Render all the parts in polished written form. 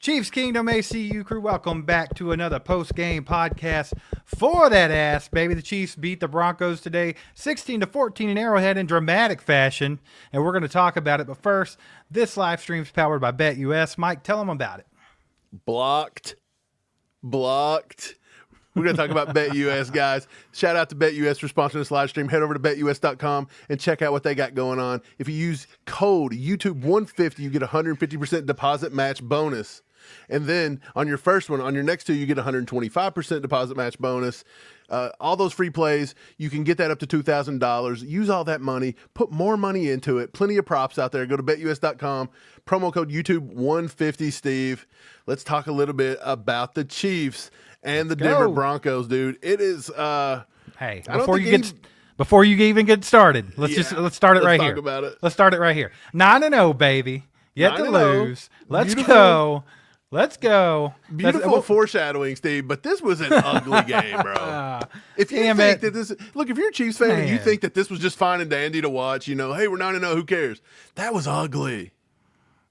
Chiefs Kingdom ACU crew, welcome back to another post-game podcast for that ass, baby. The Chiefs beat the Broncos today, 16-14 in Arrowhead in dramatic fashion, and we're going to talk about it. But first, this live stream is powered by BetUS. Mike, tell them about it. Blocked. We're going to talk about BetUS, guys. Shout out to BetUS for sponsoring this live stream. Head over to BetUS.com and check out what they got going on. If you use code YouTube150, you get a 150% deposit match bonus. And then on your first one, on your next two, you get a 125% deposit match bonus. All those free plays, you can get that up to $2,000. Use all that money. Put more money into it. Plenty of props out there. Go to BetUS.com. Promo code YouTube150, Steve. Let's talk a little bit about the Chiefs and the Denver Broncos, dude. It is hey, before you even get started, let's start it right here. Let's talk about it. Let's start it right here. 9-0, baby. Yet to lose. Let's go. Beautiful foreshadowing, Steve, but this was an ugly game, bro. If you think that if you're a Chiefs fan and you think that this was just fine and dandy to watch, hey, we're 9-0, who cares? That was ugly.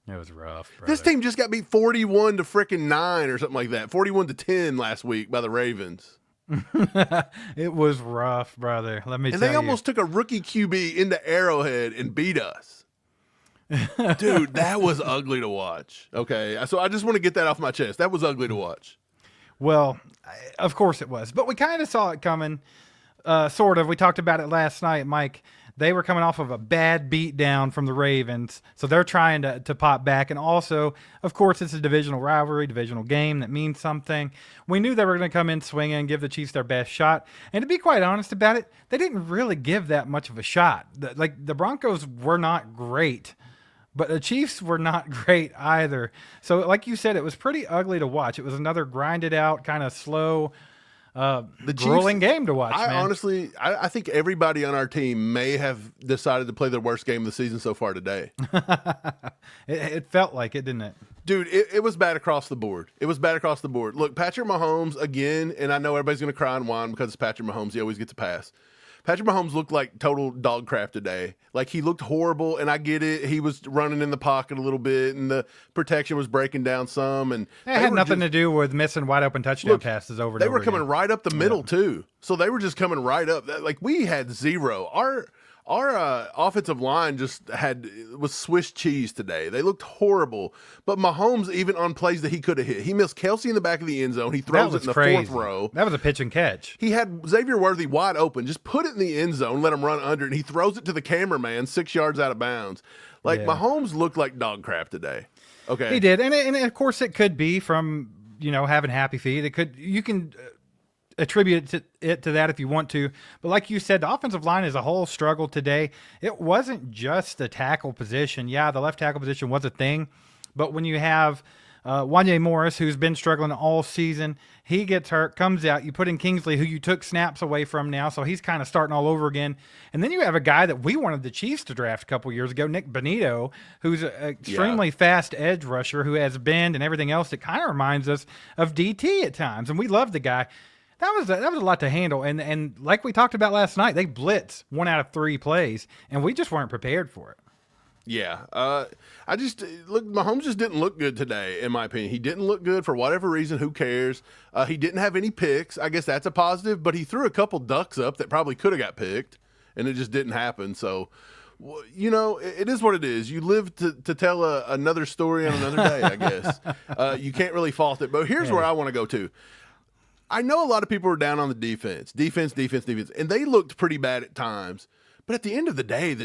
It was rough, brother. This team just got beat 41 to freaking 9 or something like that. 41 to 10 last week by the Ravens. It was rough, brother. Let me tell you. And they almost took a rookie QB into Arrowhead and beat us. Dude, that was ugly to watch. Okay, so I just want to get that off my chest. That was ugly to watch. Well, of course it was. But we kind of saw it coming, sort of. We talked about it last night, Mike. They were coming off of a bad beatdown from the Ravens, so they're trying to pop back. And also, of course, it's a divisional rivalry, divisional game that means something. We knew they were going to come in swinging and give the Chiefs their best shot. And to be quite honest about it, they didn't really give that much of a shot. The Broncos were not great, but the Chiefs were not great either. So like you said, it was pretty ugly to watch. It was another grinded out, kind of slow, grueling game to watch, man. Honestly, I think everybody on our team may have decided to play their worst game of the season so far today. It felt like it, didn't it? Dude, it was bad across the board. Look, Patrick Mahomes, again, and I know everybody's going to cry and whine because it's Patrick Mahomes. He always gets a pass. Patrick Mahomes looked like total dog crap today. Like, he looked horrible, and I get it. He was running in the pocket a little bit, and the protection was breaking down some. And it had nothing to do with missing wide open touchdown passes over and over again. They were coming right up the middle, too. So they were just coming right up. Like, we had zero. Our offensive line was Swiss cheese today. They looked horrible. But Mahomes, even on plays that he could have hit, he missed Kelsey in the back of the end zone. He throws it in the fourth row. That was a pitch and catch. He had Xavier Worthy wide open. Just put it in the end zone, let him run under it, and he throws it to the cameraman 6 yards out of bounds. Mahomes looked like dog crap today. Okay, he did, and of course it could be from having happy feet. You can attribute it to that if you want to. But like you said, the offensive line as a whole struggled today. It wasn't just the tackle position. Yeah, the left tackle position was a thing. But when you have Wanye Morris, who's been struggling all season, he gets hurt, comes out. You put in Kingsley, who you took snaps away from now, so he's kind of starting all over again. And then you have a guy that we wanted the Chiefs to draft a couple years ago, Nick Bonito, who's an extremely fast edge rusher who has bend and everything else that kind of reminds us of DT at times. And we love the guy. That was a lot to handle, and like we talked about last night, they blitz 1 out of 3 plays, and we just weren't prepared for it. Yeah, Mahomes just didn't look good today, in my opinion. He didn't look good for whatever reason. Who cares? He didn't have any picks. I guess that's a positive, but he threw a couple ducks up that probably could have got picked, and it just didn't happen. So, it is what it is. You live to tell another story on another day, I guess. You can't really fault it, but here's where I want to go to. I know a lot of people are down on the defense, and they looked pretty bad at times. But at the end of the day,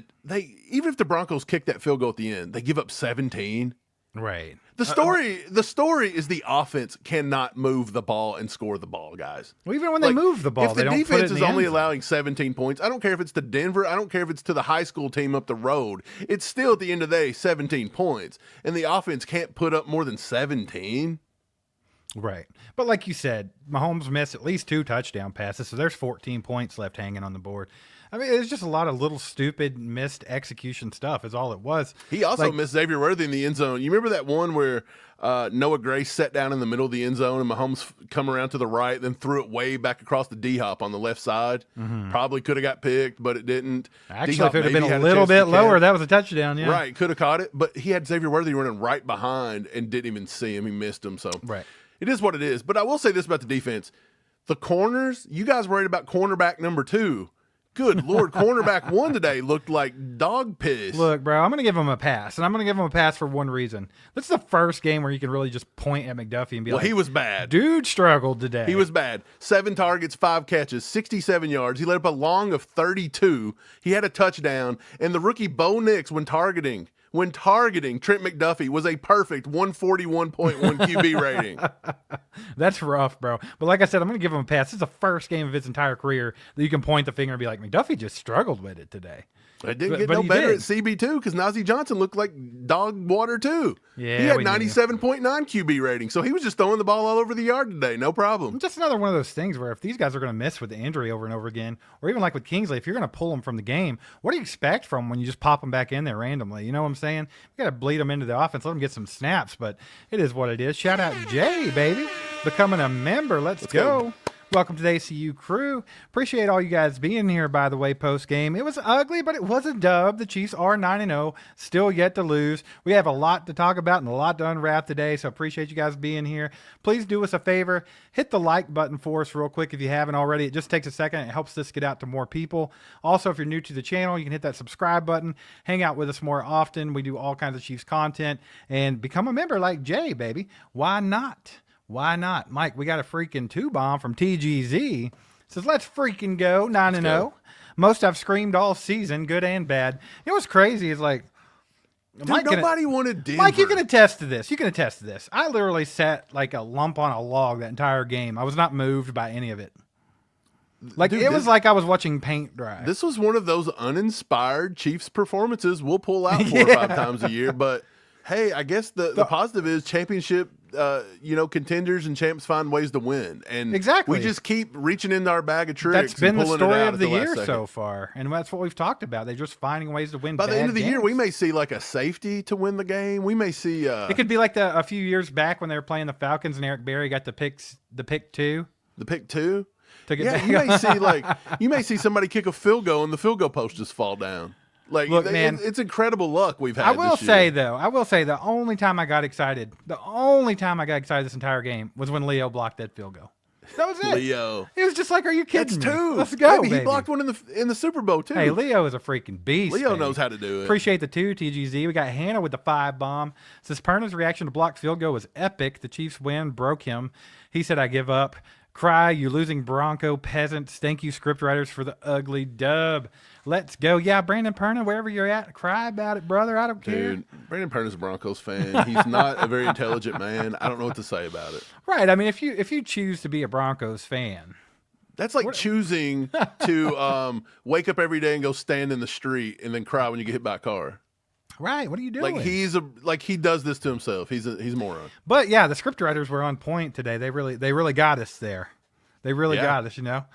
even if the Broncos kick that field goal at the end, they give up 17. Right. The story is the offense cannot move the ball and score the ball, guys. Well, even when they move the ball, they don't put it in the end zone. If the defense is only allowing 17 points, I don't care if it's to Denver, I don't care if it's to the high school team up the road. It's still at the end of the day 17 points, and the offense can't put up more than 17. Right. But like you said, Mahomes missed at least 2 touchdown passes, so there's 14 points left hanging on the board. I mean, it's just a lot of little stupid missed execution stuff is all it was. He also missed Xavier Worthy in the end zone. You remember that one where Noah Gray sat down in the middle of the end zone and Mahomes come around to the right, then threw it way back across the D-hop on the left side? Probably could have got picked, but it didn't. Actually, D-hop if it had been maybe a had little chance bit to lower, catch. that was a touchdown, yeah. Right, could have caught it, but he had Xavier Worthy running right behind and didn't even see him. He missed him, so Right. it is what it is. But I will say this about the defense. The corners, you guys worried about cornerback number 2. Good Lord, cornerback 1 today looked like dog piss. Look, bro, I'm going to give him a pass, and I'm going to give him a pass for one reason. This is the first game where you can really just point at McDuffie and be like, he was bad. Dude struggled today. He was bad. 7 targets, 5 catches, 67 yards. He let up a long of 32. He had a touchdown, and the rookie Bo Nix, when targeting Trent McDuffie, was a perfect 141.1 QB rating. That's rough, bro. But like I said, I'm going to give him a pass. This is the first game of his entire career that you can point the finger and be like, McDuffie just struggled with it today. It didn't get but no he better did. at CB2 because Najee Johnson looked like dog water too. Yeah, he had we knew. 97.9 QB rating, so he was just throwing the ball all over the yard today, no problem. Just another one of those things where if these guys are going to miss with the injury over and over again, or even like with Kingsley, if you're going to pull them from the game, what do you expect from them when you just pop them back in there randomly? You know what I'm saying? You got to bleed them into the offense, let them get some snaps, but it is what it is. Shout out Jay, baby, becoming a member. Let's go. Welcome to the ACU crew. Appreciate all you guys being here, by the way, post-game. It was ugly, but it was a dub. The Chiefs are 9-0, still yet to lose. We have a lot to talk about and a lot to unwrap today, so appreciate you guys being here. Please do us a favor. Hit the like button for us real quick if you haven't already. It just takes a second. It helps this get out to more people. Also, if you're new to the channel, you can hit that subscribe button. Hang out with us more often. We do all kinds of Chiefs content. And become a member like Jay, baby. Why not? Why not? Mike, we got a freaking 2-bomb from TGZ. Says, let's freaking go, 9-0. Most I've screamed all season, good and bad. You know what's crazy is like, Dude, nobody wanted Denver. Mike, you can attest to this. You can attest to this. I literally sat like a lump on a log that entire game. I was not moved by any of it. Like, Dude, it was like I was watching paint dry. This was one of those uninspired Chiefs performances we'll pull out 4 or 5 times a year, but hey, I guess the positive is championship contenders and champs find ways to win. And exactly. we just keep reaching into our bag of tricks. That's been and the pulling it story out of at the last year second. so far. And that's what we've talked about. They're just finding ways to win. By the end of the year, games. we may see like a safety to win the game. We may see it could be like a few years back when they were playing the Falcons and Eric Berry got the pick 2. The pick 2. Took it Yeah, back. you may see somebody kick a field goal and the field goal post just fall down. Like, look, man, it's incredible luck we've had. I will this year. say the only time I got excited this entire game was when Leo blocked that field goal. That was it. Leo. It was just like, are you kidding That's me? 2. Let's go, He blocked one in the Super Bowl too. Hey, Leo is a freaking beast. Leo baby. knows how to do it. Appreciate the 2, TGZ. We got Hannah with the 5-bomb. Says Perna's reaction to blocked field goal was epic. The Chiefs win broke him. He said, I give up. Cry, you losing Bronco peasants. Thank you, scriptwriters, for the ugly dub. Let's go. Yeah, Brandon Perna, wherever you're at, cry about it, brother. I don't care. Dude, Brandon Perna's a Broncos fan. He's not a very intelligent man. I don't know what to say about it. Right. I mean, if you choose to be a Broncos fan, that's like choosing to wake up every day and go stand in the street and then cry when you get hit by a car. Right. What are you doing? Like he does this to himself. He's a moron. But yeah, the scriptwriters were on point today. They really got us there. They really got us, you know.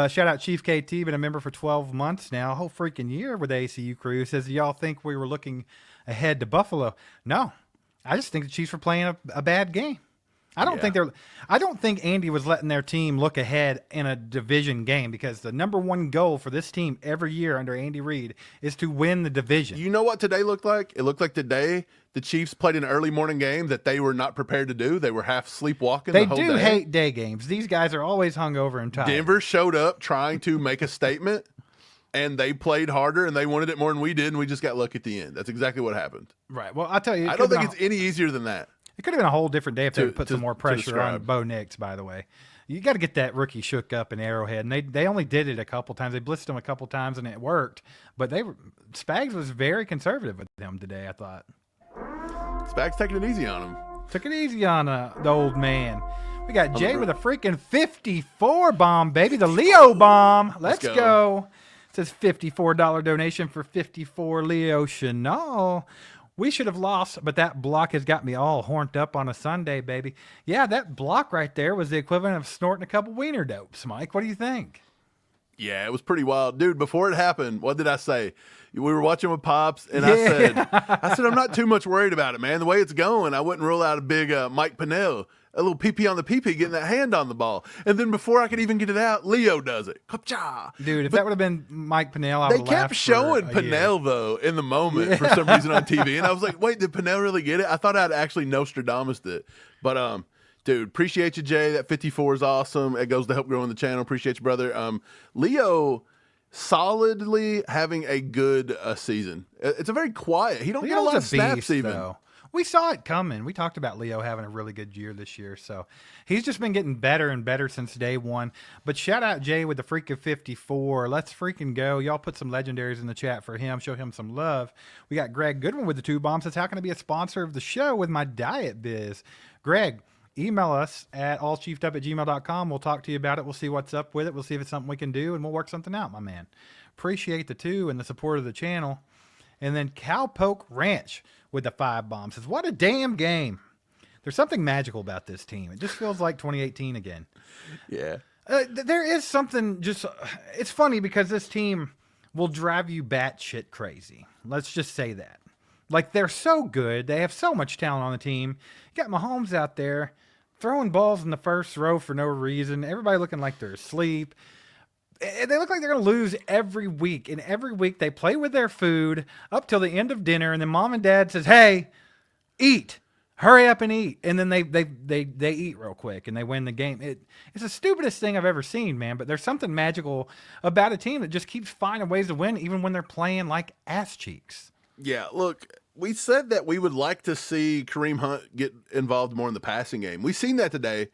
Shout out Chief KT, been a member for 12 months now, a whole freaking year with the ACU crew. Says, do y'all think we were looking ahead to Buffalo? No, I just think the Chiefs were playing a bad game. I don't think Andy was letting their team look ahead in a division game, because the number one goal for this team every year under Andy Reid is to win the division. You know what today looked like? It looked like today the Chiefs played an early morning game that they were not prepared to do. They were half sleepwalking They the whole do day. hate day games. These guys are always hungover and tired. Denver showed up trying to make a statement, and they played harder, and they wanted it more than we did, and we just got lucky at the end. That's exactly what happened. Right. Well, I'll tell you. I don't think it's any easier than that. It could have been a whole different day if they put some more pressure on describe. Bo Nix, by the way. You got to get that rookie shook up in Arrowhead. And they only did it a couple times. They blitzed him a couple times, and it worked. But Spags was very conservative with him today, I thought. Spags taking it easy on him. Took it easy on the old man. We got Jay with a freaking 54 bomb, baby. The Leo bomb. Let's go. It says $54 donation for 54 Leo Chenal. We should have lost, but that block has got me all horned up on a Sunday, baby. Yeah, that block right there was the equivalent of snorting a couple wiener dopes, Mike. What do you think? Yeah, it was pretty wild. Dude, before it happened, what did I say? We were watching with Pops, and Yeah. I said, I'm not too much worried about it, man. The way it's going, I wouldn't rule out a big Mike Pinnell, a little pee-pee on the pee-pee, getting that hand on the ball. And then before I could even get it out, Leo does it. Kapcha! Dude, if that would have been Mike Pinnell, I They would have kept showing Pinnell, though, in the moment for some reason on TV. And I was like, wait, did Pinnell really get it? I thought I'd actually Nostradamus it. But, dude, appreciate you, Jay. That 54 is awesome. It goes to help growing the channel. Appreciate you, brother. Leo solidly having a good season. It's a very quiet. He don't get a lot of snaps even. Though. We saw it coming. We talked about Leo having a really good year this year. So he's just been getting better and better since day one. But shout out Jay with the freak of 54. Let's freaking go. Y'all put some legendaries in the chat for him. Show him some love. We got Greg Goodwin with the 2 bombs. Says, how can I be a sponsor of the show with my diet biz? Greg, email us at allchiefedup@gmail.com. We'll talk to you about it. We'll see what's up with it. We'll see if it's something we can do, and we'll work something out, my man. Appreciate the 2 and the support of the channel. And then Cowpoke Ranch with the 5 bombs says, what a damn game. There's something magical about this team. It just feels like 2018 again. Yeah. There is something just, it's funny because this team will drive you batshit crazy. Let's just say that. Like, they're so good. They have so much talent on the team. You got Mahomes out there throwing balls in the first row for no reason. Everybody looking like they're asleep. They look like they're going to lose every week. And every week they play with their food up till the end of dinner. And then mom and dad says, hey, eat. Hurry up and eat. And then they eat real quick and they win the game. It's the stupidest thing I've ever seen, man. But there's something magical about a team that just keeps finding ways to win even when they're playing like ass cheeks. Yeah, look, we said that we would like to see Kareem Hunt get involved more in the passing game. We've seen that today.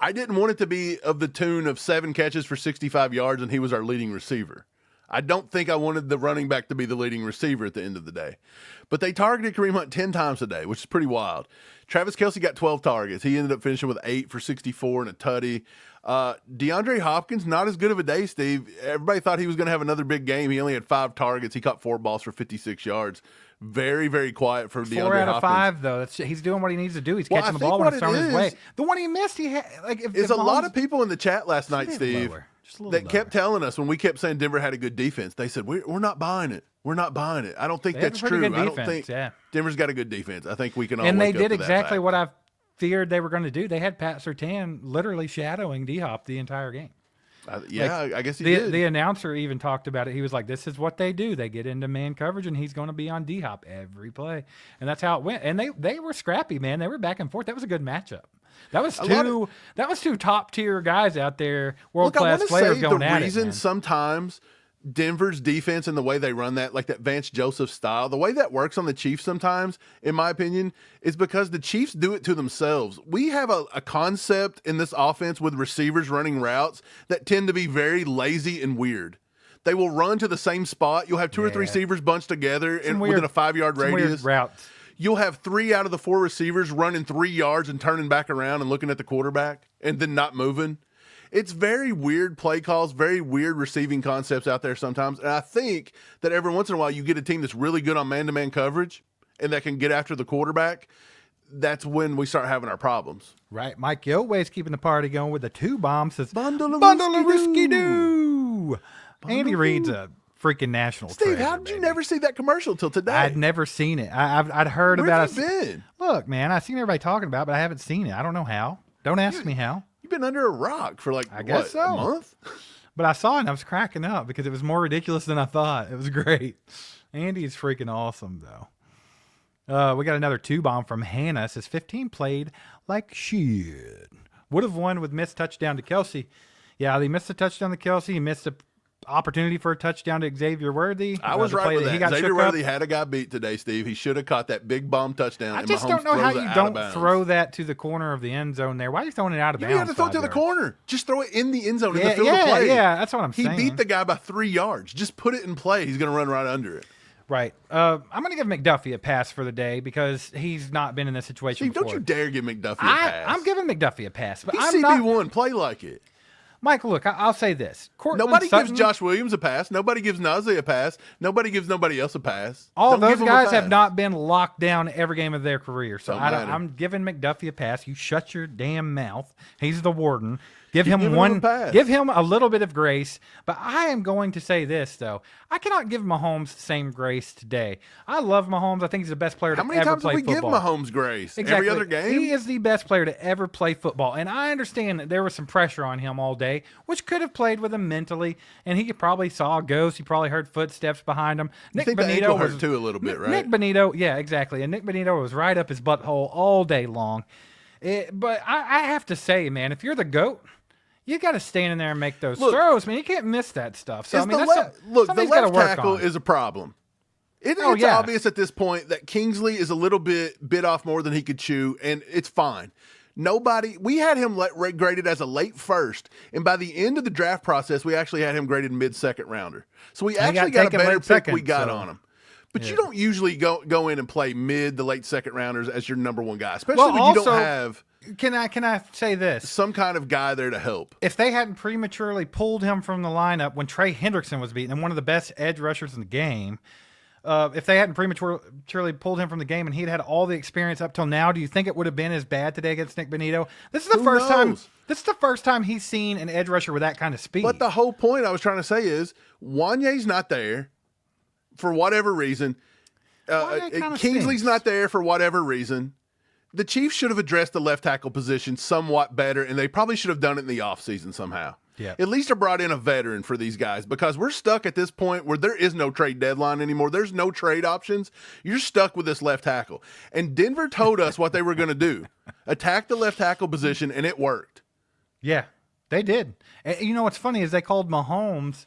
I didn't want it to be of the tune of 7 catches for 65 yards and he was our leading receiver. I don't think I wanted the running back to be the leading receiver at the end of the day. But they targeted Kareem Hunt 10 times today, which is pretty wild. Travis Kelce got 12 targets. He ended up finishing with 8 for 64 and a tutty. DeAndre Hopkins, not as good of a day, Steve. Everybody thought he was going to have another big game. He only had 5 targets. He caught 4 balls for 56 yards. Very, very quiet for DeAndre Hopkins. 4 out of 5, though. He's doing what he needs to do. He's catching the ball when it's thrown his way. The one he missed, he had a lot of people in the chat last night, Steve, that kept telling us when we kept saying Denver had a good defense. They said we're not buying it. We're not buying it. I don't think that's true. I don't think Denver's got a good defense. I think we can all. And they did exactly what I feared they were going to do. They had Pat Surtain literally shadowing D-Hop the entire game. I guess he did. The announcer even talked about it. He was like, this is what they do. They get into man coverage, and he's going to be on D-Hop every play. And that's how it went. And they were scrappy, man. They were back and forth. That was a good matchup. That was two top-tier guys out there, world-class players going at it. The reason sometimes Denver's defense and the way they run that, like that Vance Joseph style, the way that works on the Chiefs sometimes, in my opinion, is because the Chiefs do it to themselves. We have a concept in this offense with receivers running routes that tend to be very lazy and weird. They will run to the same spot. You'll have 2 or 3 receivers bunched together within a 5-yard radius. Weird routes. You'll have 3 out of the 4 receivers running 3 yards and turning back around and looking at the quarterback and then not moving. It's very weird play calls, very weird receiving concepts out there sometimes. And I think that every once in a while you get a team that's really good on man-to-man coverage and that can get after the quarterback. That's when we start having our problems. Right. Mike Yoway's keeping the party going with the 2 bombs. Says, Bundle of risky do. Andy Reid's a freaking national Steve, treasure, how did you never see that commercial till today? I'd never seen it. I'd heard about it. Where have you been? Look, man, I've seen everybody talking about it, but I haven't seen it. I don't know how. Don't ask me how. Been under a rock for a month? But I saw it and I was cracking up because it was more ridiculous than I thought. It was great. Andy's freaking awesome, though. We got another 2 bomb from Hannah. It says 15 played like shit. Would have won with missed touchdown to Kelce. Yeah, he missed a touchdown to Kelce. He missed a opportunity for a touchdown to Xavier Worthy. I was right with that. Xavier Worthy had a guy beat today, Steve. He should have caught that big bomb touchdown. I just don't know how you don't throw that to the corner of the end zone there. Why are you throwing it out of bounds? You have to throw it to the corner. Just throw it in the end zone in the field of play. Yeah, that's what I'm saying. He beat the guy by 3 yards. Just put it in play. He's going to run right under it. Right. I'm going to give McDuffie a pass for the day because he's not been in this situation Steve, before. don't you dare give McDuffie a pass. I'm giving McDuffie a pass. But He's CB1. Play like it. Mike, look, I'll say this. Cortland Nobody Sutton, gives Josh Williams a pass. Nobody gives Najee a pass. Nobody gives nobody else a pass. all Don't those give them a guys have pass. not been locked down every game of their career. So Don't matter. I'm giving McDuffie a pass. You shut your damn mouth. He's the warden. Give giving him him one. a pass. Give him a little bit of grace. But I am going to say this though. I cannot give Mahomes the same grace today. I love Mahomes. I think he's the best player How to many ever times play have we football. give Mahomes grace? Exactly. Every other game? He is the best player to ever play football. And I understand that there was some pressure on him all day, which could have played with him mentally. And he probably saw a ghost. He probably heard footsteps behind him. I think the ankle hurt too a little bit, right? Nick Bonito, yeah, exactly. And Nick Bonito was right up his butthole all day long. But I have to say, man, if you're the GOAT, you got to stand in there and make those throws, man. You can't miss that stuff. So, I mean, Look, the something he's gotta left work tackle on. is a problem. It's yeah. obvious at this point that Kingsley is a little bit off more than he could chew, and it's fine. We had him graded as a late first, and by the end of the draft process, we actually had him graded mid-second rounder. So we actually got a better pick we got on him. But you don't usually go in and play mid to late second rounders as your number one guy, especially when you don't have Can I say this? some kind of guy there to help. If they hadn't prematurely pulled him from the lineup when Trey Hendrickson was beaten, and one of the best edge rushers in the game, if they hadn't prematurely pulled him from the game and he'd had all the experience up till now, do you think it would have been as bad today against Nick Bonito? This is the first time. This is the first time he's seen an edge rusher with that kind of speed. But the whole point I was trying to say is Wanye's not there for whatever reason. Kingsley's not there for whatever reason. The Chiefs should have addressed the left tackle position somewhat better, and they probably should have done it in the offseason somehow. Yeah. At least have brought in a veteran for these guys, because we're stuck at this point where there is no trade deadline anymore. There's no trade options. You're stuck with this left tackle. And Denver told us what they were going to do. Attack the left tackle position, and it worked. Yeah, they did. And you know what's funny is they called Mahomes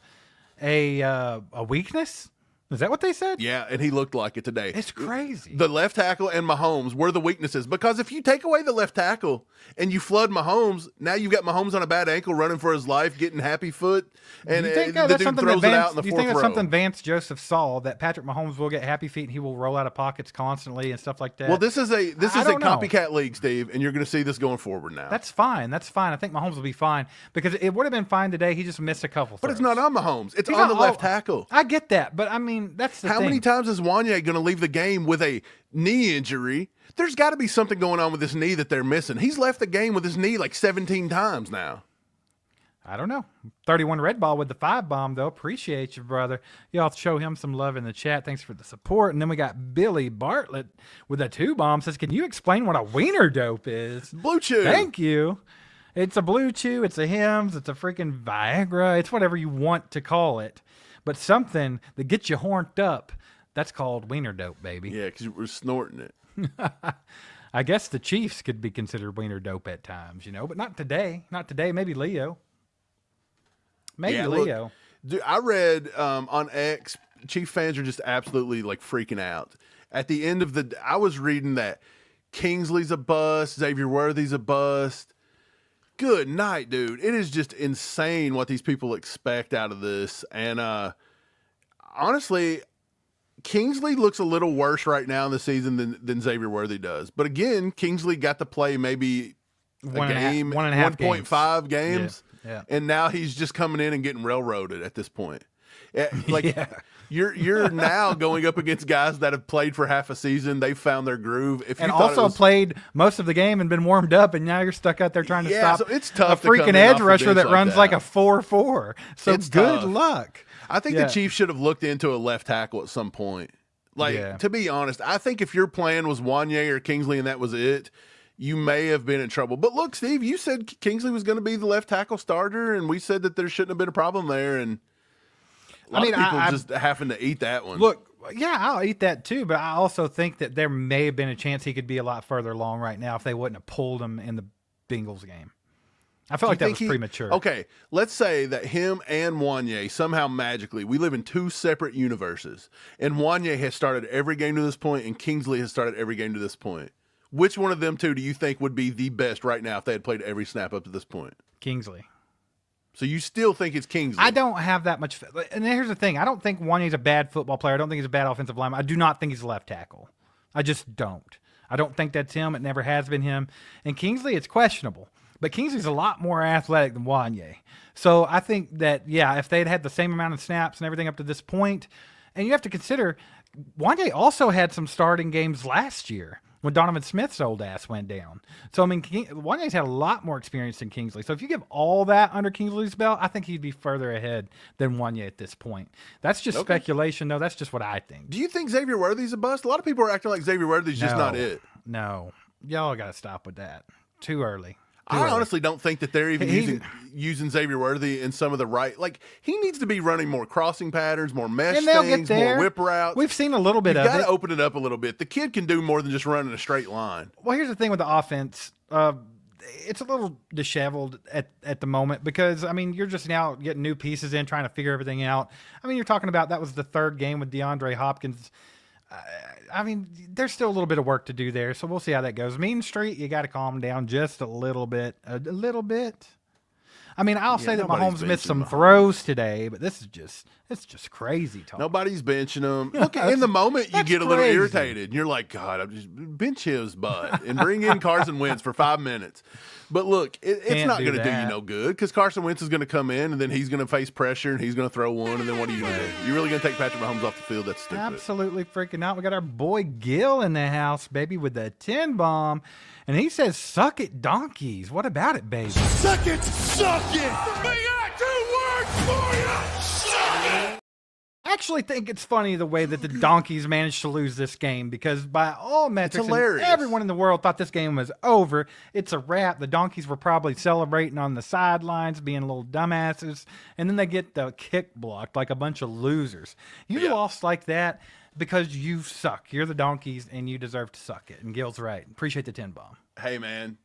a weakness. Is that what they said? Yeah, and he looked like it today. It's crazy. The left tackle and Mahomes were the weaknesses, because if you take away the left tackle and you flood Mahomes, now you've got Mahomes on a bad ankle running for his life, getting happy foot, and Do you think the that's dude something throws that it Vance, out in the do you fourth think that's row. something Vance Joseph saw, that Patrick Mahomes will get happy feet and he will roll out of pockets constantly and stuff like that? Well, this is a don't know. copycat league, Steve, and you're going to see this going forward now. That's fine. That's fine. I think Mahomes will be fine because it would have been fine today. He just missed a couple. But it's not on Mahomes. It's He's on not the left all- tackle. I get that, but I mean that's the How thing. many times is Wanye going to leave the game with a knee injury? There's got to be something going on with his knee that they're missing. He's left the game with his knee like 17 times now. I don't know. 31 red ball with the 5 bomb though. Appreciate you, brother. Y'all show him some love in the chat. Thanks for the support. And then we got Billy Bartlett with a 2 bomb. Says, can you explain what a wiener dope is? Blue Chew. Thank you. It's a Blue Chew. It's a Hims. It's a freaking Viagra. It's whatever you want to call it. But something that gets you horned up, that's called wiener dope, baby. Yeah, because we're snorting it. I guess the Chiefs could be considered wiener dope at times, but not today. Not today. Maybe Leo. Maybe Leo. Look, dude, I read on X, Chief fans are just absolutely like freaking out. At the end of I was reading that Kingsley's a bust, Xavier Worthy's a bust. Good night, dude. It is just insane what these people expect out of this. And honestly, Kingsley looks a little worse right now in the season than Xavier Worthy does. But again, Kingsley got to play maybe One and a half 1.5 games. Yeah. And now he's just coming in and getting railroaded at this point. Yeah. You're now going up against guys that have played for half a season. They've found their groove. And also played most of the game and been warmed up, and now you're stuck out there trying to stop so it's tough a to come freaking in edge off the rusher bench that like runs that. like a 4-4. So It's good tough. luck. I think the Chiefs should have looked into a left tackle at some point. To be honest, I think if your plan was Wanye or Kingsley and that was it, you may have been in trouble. But look, Steve, you said Kingsley was going to be the left tackle starter, and we said that there shouldn't have been a problem there. And a lot of people just having to eat that one. Look, yeah, I'll eat that too, but I also think that there may have been a chance he could be a lot further along right now if they wouldn't have pulled him in the Bengals game. I felt like that was premature. Okay, let's say that him and Wanye somehow magically, we live in 2 separate universes, and Wanye has started every game to this point, and Kingsley has started every game to this point. Which one of them two do you think would be the best right now if they had played every snap up to this point? Kingsley. So you still think it's Kingsley? I don't have that much. And here's the thing. I don't think Wanye's a bad football player. I don't think he's a bad offensive lineman. I do not think he's a left tackle. I just don't. I don't think that's him. It never has been him. And Kingsley, it's questionable. But Kingsley's a lot more athletic than Wanye. So I think that, yeah, if they'd had the same amount of snaps and everything up to this point, and you have to consider, Wanye also had some starting games last year when Donovan Smith's old ass went down. So, I mean, Wanye's had a lot more experience than Kingsley. So if you give all that under Kingsley's belt, I think he'd be further ahead than Wanye at this point. That's just speculation, though. That's just what I think. Do you think Xavier Worthy's a bust? A lot of people are acting like Xavier Worthy's just not it. No. Y'all got to stop with that. Too early. I honestly don't think that they're even using Xavier Worthy in some of the right. Like, he needs to be running more crossing patterns, more mesh things, more whip routes. We've seen a little bit of it. You've got to open it up a little bit. The kid can do more than just running a straight line. Well, here's the thing with the offense. It's a little disheveled at the moment because, I mean, you're just now getting new pieces in, trying to figure everything out. I mean, you're talking about that was the third game with DeAndre Hopkins. I mean, there's still a little bit of work to do there, so we'll see how that goes. Mean Street, you got to calm down just a little bit. A little bit. I mean, I'll say that Mahomes missed some throws today, but it's just crazy talk. Nobody's benching him. Look, in the moment, you get a little irritated. And you're like, God, I'm just bench his butt and bring in Carson Wentz for 5 minutes. But look, it's not going to do you no good because Carson Wentz is going to come in and then he's going to face pressure and he's going to throw one. And then what are you going to do? You're really going to take Patrick Mahomes off the field? That's stupid. Absolutely freaking out. We got our boy Gil in the house, baby, with the 10 bomb. And he says, suck it, donkeys. What about it, baby? Suck it, suck it. We got 2 words for you. Suck it. I actually think it's funny the way that the donkeys managed to lose this game because by all metrics, everyone in the world thought this game was over. It's a wrap. The donkeys were probably celebrating on the sidelines, being little dumbasses, and then they get the kick blocked like a bunch of losers. You lost like that because you suck. You're the donkeys, and you deserve to suck it. And Gil's right. Appreciate the 10 bomb. Hey, man.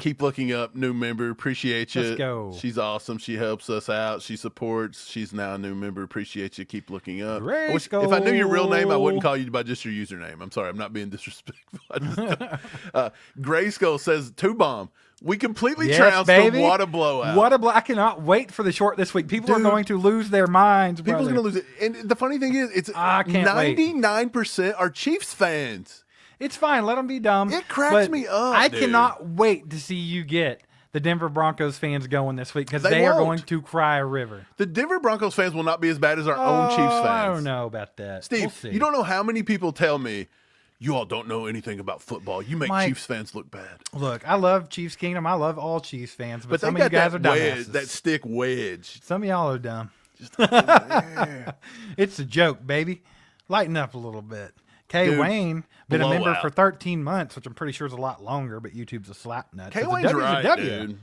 Keep looking up, new member. Appreciate you. Let's go. She's awesome. She helps us out. She supports. She's now a new member. Appreciate you. Keep looking up. If I knew your real name, I wouldn't call you by just your username. I'm sorry. I'm not being disrespectful. Gray Skull says, 2 bomb. We completely trounced them. What a blowout. What a blowout. I cannot wait for the short this week. People are going to lose their minds, People's going to lose it. And the funny thing is, it's 99% are Chiefs fans. It's fine. Let them be dumb. It cracks me up. I cannot wait to see you get the Denver Broncos fans going this week because they are going to cry a river. The Denver Broncos fans will not be as bad as our own Chiefs fans. I don't know about that. Steve, you don't know how many people tell me, you all don't know anything about football. You make Chiefs fans look bad. Look, I love Chiefs Kingdom. I love all Chiefs fans, but some of you got guys are dumbasses. That stick wedge. Some of y'all are dumb. It's a joke, baby. Lighten up a little bit. Wayne, been a member for 13 months, which I'm pretty sure is a lot longer, but YouTube's a slap nut. Wayne's right, dude.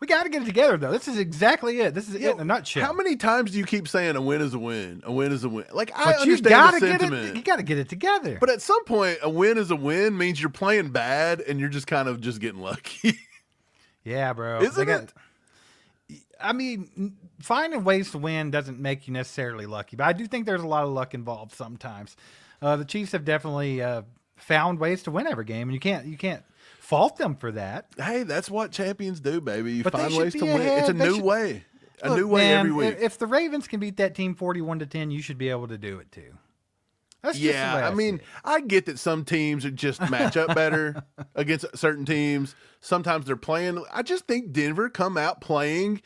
We got to get it together, though. This is exactly it. This is it in a nutshell. How many times do you keep saying a win is a win? A win is a win. Like, I understand the sentiment. You got to get it together. But at some point, a win is a win means you're playing bad and you're just kind of just getting lucky. Yeah, bro. Isn't it? I mean, finding ways to win doesn't make you necessarily lucky, but I do think there's a lot of luck involved sometimes. The Chiefs have definitely found ways to win every game, and you can't fault them for that. Hey, that's what champions do, baby. You find ways to win. It's a new way. A new way every week. If the Ravens can beat that team 41-10, you should be able to do it too. That's just the way I mean, I get that some teams are just match up better against certain teams. Sometimes they're playing. I just think Denver come out playing.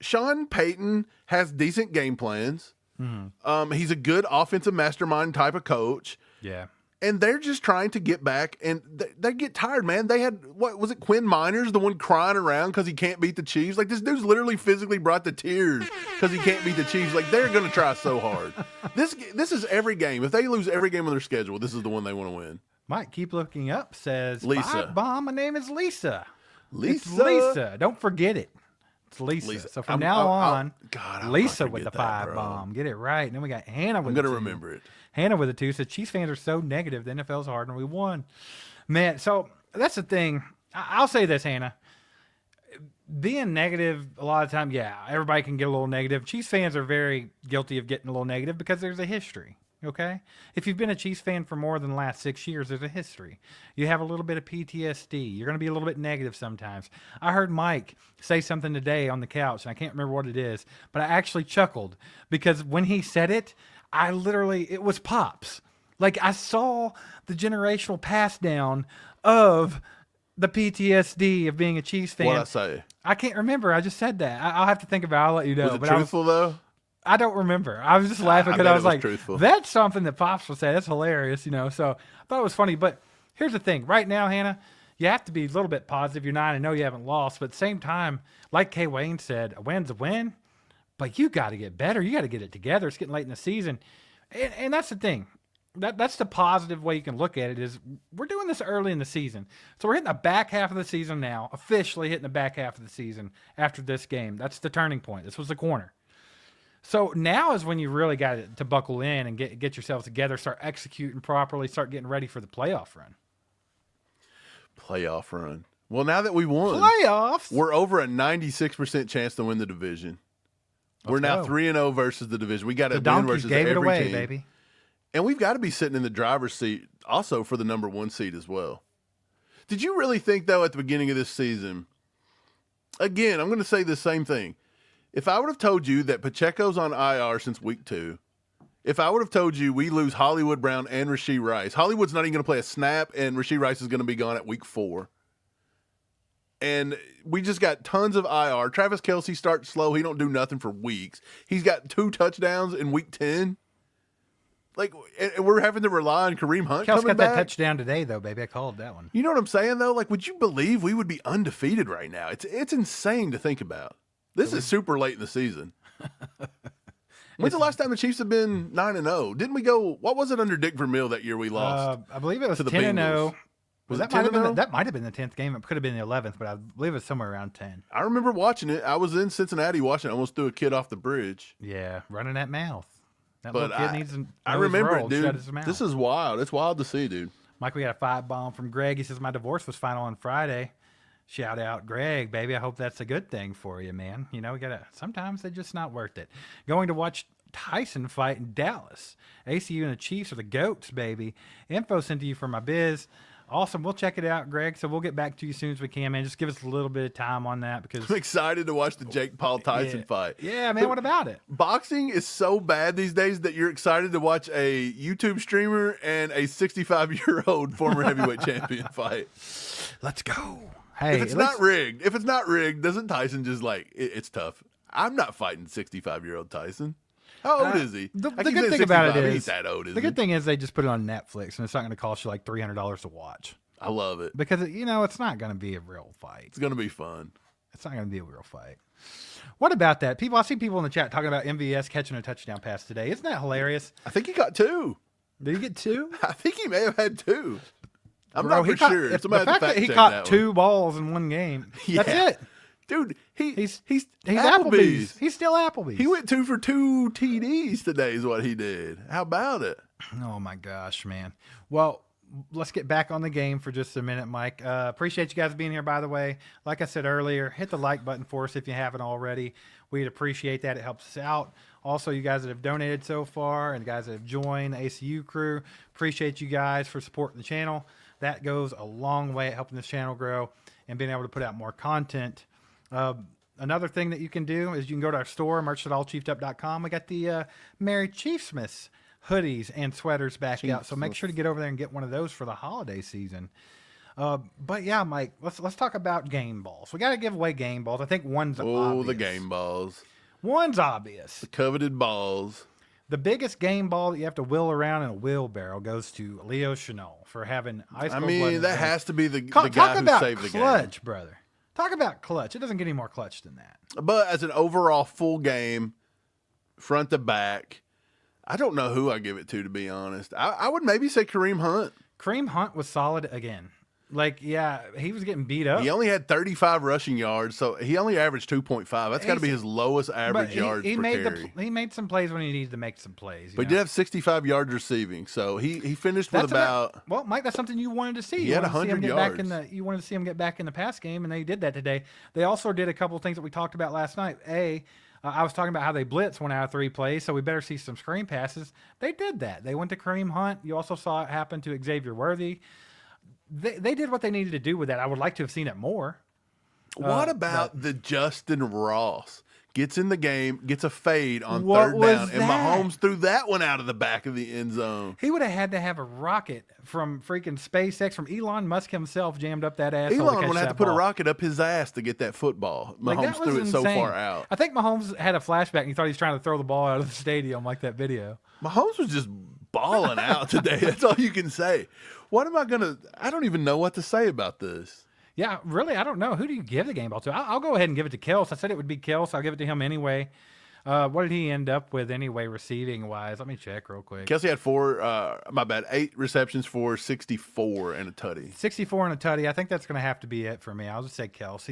Sean Payton has decent game plans. Mm-hmm. He's a good offensive mastermind type of coach. Yeah. And they're just trying to get back, and they get tired, man. They had, what was it, Quinn Miners, the one crying around because he can't beat the Chiefs? Like, this dude's literally physically brought the tears because he can't beat the Chiefs. Like, they're going to try so hard. This is every game. If they lose every game on their schedule, this is the one they want to win. Mike, keep looking up, says, Lisa. Bomb, my name is Lisa. Lisa. It's Lisa. Don't forget it. It's Lisa. So from now on, Lisa with the 5 bomb. Get it right. And then we got Hannah with I'm going to remember it. Hannah with a 2 said, Chiefs fans are so negative. The NFL's hard and we won. Man, so that's the thing. I'll say this, Hannah. Being negative a lot of times, yeah, everybody can get a little negative. Chiefs fans are very guilty of getting a little negative because there's a history. Okay? If you've been a Chiefs fan for more than the last 6 years, there's a history. You have a little bit of PTSD. You're going to be a little bit negative sometimes. I heard Mike say something today on the couch, and I can't remember what it is, but I actually chuckled because when he said it, it was pops. Like, I saw the generational pass down of the PTSD of being a Chiefs fan. What'd I say? I can't remember. I just said that. I'll have to think about it. I'll let you know. Was it but truthful, though? I don't remember. I was just laughing because bet I was it was like, truthful. that's something that Pops will say. That's hilarious, So I thought it was funny. But here's the thing. Right now, Hannah, you have to be a little bit positive. You're 9-0. You haven't lost. But at the same time, like Kay Wayne said, a win's a win. But you got to get better. You got to get it together. It's getting late in the season. And that's the thing. That's the positive way you can look at it is we're doing this early in the season. So we're hitting the back half of the season now, officially hitting the back half of the season after this game. That's the turning point. This was the corner. So now is when you really got to buckle in and get yourselves together, start executing properly, start getting ready for the playoff run. Playoff run. Well, now that we won, Playoffs. we're over a 96% chance to win the division. We're now 3-0 versus the division. We got to The win Donkeys versus gave it every away, team. baby. And we've got to be sitting in the driver's seat also for the number 1 seed as well. Did you really think, though, at the beginning of this season, again, I'm going to say the same thing. If I would have told you that Pacheco's on IR since week 2, if I would have told you we lose Hollywood Brown and Rashee Rice, Hollywood's not even going to play a snap, and Rashee Rice is going to be gone at week 4. And we just got tons of IR. Travis Kelce starts slow. He don't do nothing for weeks. He's got 2 touchdowns in week 10. Like, and we're having to rely on Kareem Hunt Kels coming got back. that touchdown today, though, baby. I called that one. You know what I'm saying, though? Like, would you believe we would be undefeated right now? It's insane to think about. This is super late in the season. When's the last time the Chiefs have been 9-0? Didn't we go? What was it under Dick Vermeil that year we lost? I believe it was to the 10-0. Bengals. Was that it 10-0? That might have been the 10th game. It could have been the 11th, but I believe it was somewhere around 10. I remember watching it. I was in Cincinnati watching it. I almost threw a kid off the bridge. Yeah, running that mouth. That But little kid needs to I know his remember role, it, dude. shut his mouth. This is wild. It's wild to see, dude. Mike, we got a 5-bomb from Greg. He says, my divorce was final on Friday. Shout out, Greg, baby. I hope that's a good thing for you, man. We got to, sometimes they're just not worth it. Going to watch Tyson fight in Dallas. ACU and the Chiefs are the GOATs, baby. Info sent to you from my biz. Awesome. We'll check it out, Greg. So we'll get back to you as soon as we can, man. Just give us a little bit of time on that because I'm excited to watch the Jake Paul Tyson fight. Yeah, man. What about it? Boxing is so bad these days that you're excited to watch a YouTube streamer and a 65-year-old former heavyweight champion fight. Let's go. Hey, If it's not rigged, doesn't Tyson just it's tough? I'm not fighting 65-year-old Tyson. How old is he? The I keep good saying thing about it 65. is He's that old, the good thing is they just put it on Netflix and it's not going to cost you like $300 to watch I love it. because it's not going to be a real fight. It's going to be fun. It's not going to be a real fight. What about that? I see people in the chat talking about MVS catching a touchdown pass today. Isn't that hilarious? I think he got 2. Did he get 2? I think he may have had 2. I'm Bro, not for sure. The Somebody fact has to that he fact check caught that 2 one. balls in one game. Yeah. That's it. Dude, he's Applebee's. He's still Applebee's. He went 2 for 2 TDs today is what he did. How about it? Oh my gosh, man. Well, let's get back on the game for just a minute, Mike. Appreciate you guys being here, by the way. Like I said earlier, hit the like button for us if you haven't already. We'd appreciate that. It helps us out. Also, you guys that have donated so far and the guys that have joined the ACU crew, appreciate you guys for supporting the channel. That goes a long way at helping this channel grow and being able to put out more content. Another thing that you can do is you can go to our store, merch.allchiefedup.com. We got the Merry Chiefsmas hoodies and sweaters back out. So make sure to get over there and get one of those for the holiday season. But yeah, Mike, let's talk about game balls. We got to give away game balls. I think one's obvious. The game balls. One's obvious. The coveted balls. The biggest game ball that you have to wheel around in a wheelbarrow goes to Leo Chenal for having ice cold blood in his that veins. has to be the Talk guy who about saved the game. clutch, brother. Talk about clutch. It doesn't get any more clutch than that. But as an overall full game, front to back, I don't know who I give it to be honest. I would maybe say Kareem Hunt. Kareem Hunt was solid again. Like, yeah, he was getting beat up. He only had 35 rushing yards, so he only averaged 2.5. That's got to be his lowest average yards per carry. He made some plays when he needed to make some plays. But he did have 65 yards receiving, so he finished with well, Mike, that's something you wanted to see. He had 100 yards. You wanted to see him get back in the pass game, and they did that today. They also did a couple of things that we talked about last night. I was talking about how they blitz 1 out of 3 plays, so we better see some screen passes. They did that. They went to Kareem Hunt. You also saw it happen to Xavier Worthy. They did what they needed to do with that. I would like to have seen it more. What about the Justin Ross? gets in the game, gets a fade on What third was down, and that? Mahomes threw that one out of the back of the end zone. He would have had to have a rocket from freaking SpaceX, from Elon Musk himself, jammed up that asshole. Elon would have to put a rocket up his ass to get that football. Like, Mahomes that was threw it so insane. far out. I think Mahomes had a flashback and he thought he was trying to throw the ball out of the stadium like that video. Mahomes was just balling out today. That's all you can say. What am I going to – I don't even know what to say about this. Yeah, really, I don't know. Who do you give the game ball to? I'll go ahead and give it to Kels. I said it would be Kels. I'll give it to him anyway. What did he end up with anyway, receiving-wise? Let me check real quick. Kelsey had 8 receptions for 64 and a tutty. 64 and a tutty. I think that's going to have to be it for me. I'll just say Kels.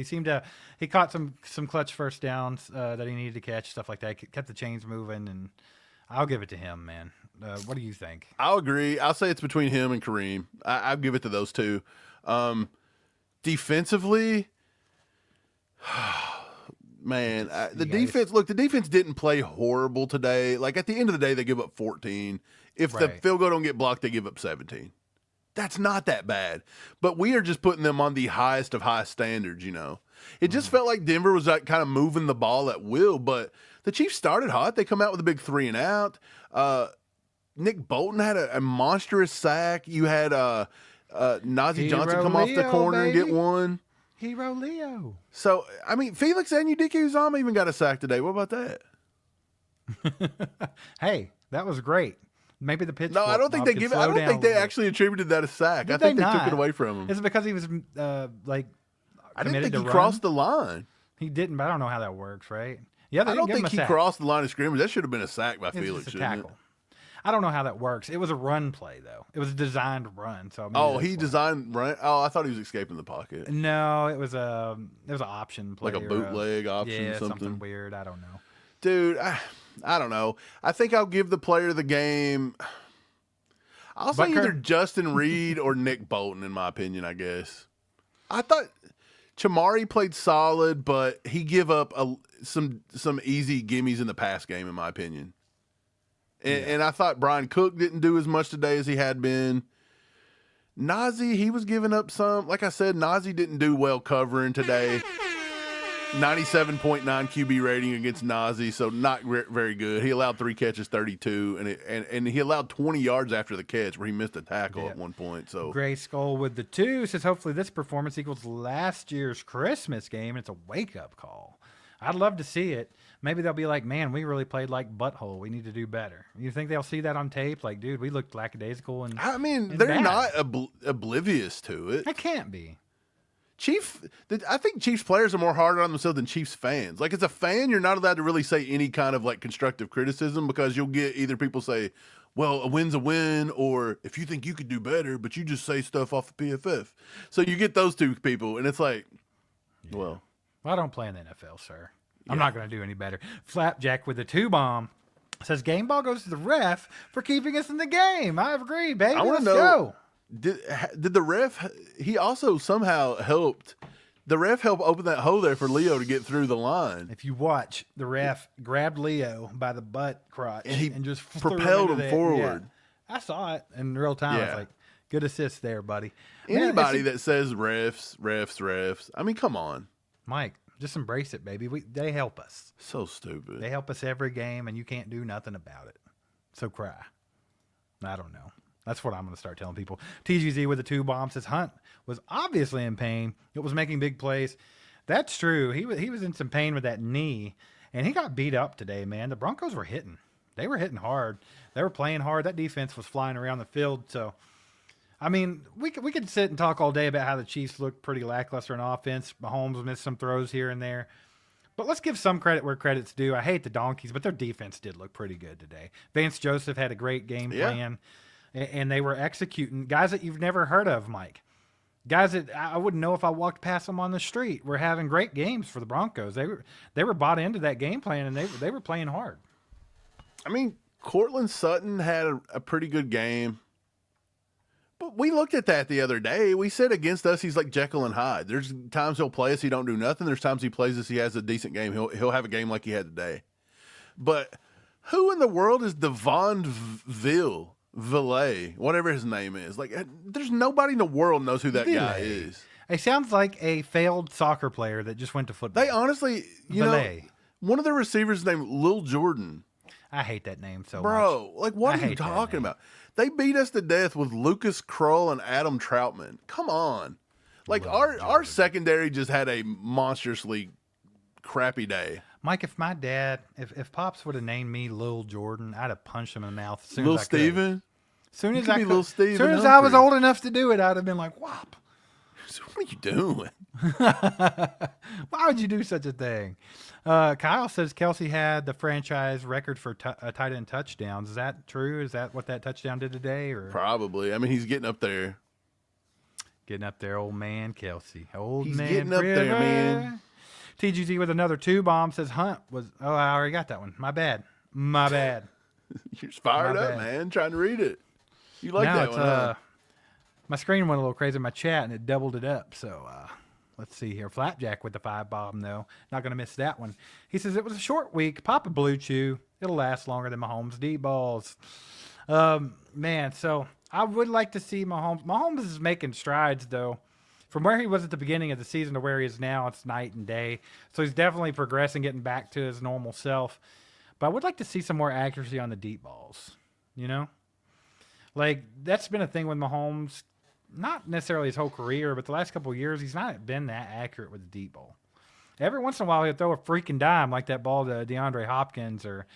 He caught some clutch first downs that he needed to catch, stuff like that. Kept the chains moving, and I'll give it to him, man. What do you think? I'll agree. I'll say it's between him and Kareem. I'll give it to those two. Defensively, man, the defense didn't play horrible today. Like, at the end of the day, they give up 14. If the field goal don't get blocked, they give up 17. That's not that bad. But we are just putting them on the highest of high standards, you know. It just felt like Denver was like kind of moving the ball at will, but the Chiefs started hot. They come out with a big 3 and out. Nick Bolton had a monstrous sack. You had Najee Johnson come off the corner and get one. Hero Leo. So, I mean, Felix Anudike-Uzomah even got a sack today. What about that? Hey, that was great. Maybe the pitch. No, I don't think they give. I don't think they actually attributed that a sack. I think they took it away from him. Is it because he was like? I didn't think he run? crossed the line. He didn't, but I don't know how that works, right? Yeah, I don't think he crossed the line of scrimmage. That should have been a sack by Felix. Just a tackle. I don't know how that works. It was a run play, though. It was a designed run. So he designed run. Oh, I thought he was escaping the pocket. No, it was an option play, like a bootleg option, yeah, something weird. I don't know, dude. I don't know. I think I'll give the player of the game. I'll say either Justin Reed or Nick Bolton, in my opinion. I guess. I thought Chamari played solid, but he give up some easy gimmies in the pass game, in my opinion. And I thought Brian Cook didn't do as much today as he had been. Najee, he was giving up some. Like I said, Najee didn't do well covering today. 97.9 QB rating against Najee, so not very good. He allowed 3 catches, 32, and he allowed 20 yards after the catch where he missed a tackle at one point. So Gray Skull with the 2 says, hopefully this performance equals last year's Christmas game. It's a wake-up call. I'd love to see it. Maybe they'll be like, man, we really played like butthole. We need to do better. You think they'll see that on tape? Like, dude, we looked lackadaisical. And I mean, they're not oblivious to it. It can't be. I think Chiefs players are more hard on themselves than Chiefs fans. Like, as a fan, you're not allowed to really say any kind of like constructive criticism because you'll get either people say, well, a win's a win, or if you think you could do better, but you just say stuff off of PFF. So you get those two people, and it's like, well, I don't play in the NFL, sir. I'm not going to do any better. Flapjack with the 2-bomb says game ball goes to the ref for keeping us in the game. I agree, baby. Let's go. Did the ref? He also somehow helped. The ref helped open that hole there for Leo to get through the line. If you watch, the ref grabbed Leo by the butt crotch and just propelled him forward. Yeah. I saw it in real time. I was like, good assist there, buddy. Anybody that says refs, I mean, come on. Mike, just embrace it, baby. They help us. So stupid. They help us every game, and you can't do nothing about it. So cry. I don't know. That's what I'm going to start telling people. TGZ with the 2-bomb says Hunt was obviously in pain. It was making big plays. That's true. He was in some pain with that knee, and he got beat up today, man. The Broncos were hitting. They were hitting hard. They were playing hard. That defense was flying around the field. So, I mean, we could sit and talk all day about how the Chiefs looked pretty lackluster in offense. Mahomes missed some throws here and there. But let's give some credit where credit's due. I hate the Donkeys, but their defense did look pretty good today. Vance Joseph had a great game plan. And they were executing guys that you've never heard of, Mike. Guys that I wouldn't know if I walked past them on the street. Were having great games for the Broncos. They were bought into that game plan, and they were playing hard. I mean, Cortland Sutton had a pretty good game. But we looked at that the other day. We said against us, he's like Jekyll and Hyde. There's times he'll play us, he don't do nothing. There's times he plays us, he has a decent game. He'll have a game like he had today. But who in the world is Devon Villay, whatever his name is? Like, there's nobody in the world knows who that guy is. It sounds like a failed soccer player that just went to football. They honestly, you know, One of their receivers named Lil Jordan. I hate that name so much. Bro, like, what I are you hate that talking name. about? They beat us to death with Lucas Krull and Adam Troutman. Come on. Like, our secondary just had a monstrously crappy day. Mike, if my dad, if Pops would have named me Lil Jordan, I'd have punched him in the mouth as soon Lil as I could. Steven? As soon You as could I be could. Lil As Steven soon as I was Humphrey. old enough to do it, I'd have been like, whop. What are you doing? Why would you do such a thing? Kyle says Kelsey had the franchise record for tight end touchdowns. Is that true? Is that what that touchdown did today? Or Probably. I mean, he's getting up there. getting up there, old man Kelsey. Old He's man getting up there, River. man. TGZ with another 2 bomb says Hunt was. Oh, I already got that one. My bad. My bad. You're fired My up, bad. man. Trying to read it. You like Now that it's one, huh? my screen went a little crazy in my chat and it doubled it up. So let's see here. Flapjack with the 5 bomb though. Not gonna miss that one. He says it was a short week. Papa Blue Chew. It'll last longer than Mahomes deep balls. Man, so I would like to see Mahomes. Mahomes is making strides though. From where he was at the beginning of the season to where he is now, it's night and day. So he's definitely progressing, getting back to his normal self. But I would like to see some more accuracy on the deep balls. You know? Like, that's been a thing with Mahomes, not necessarily his whole career, but the last couple of years, he's not been that accurate with the deep ball. Every once in a while, he'll throw a freaking dime like that ball to DeAndre Hopkins, or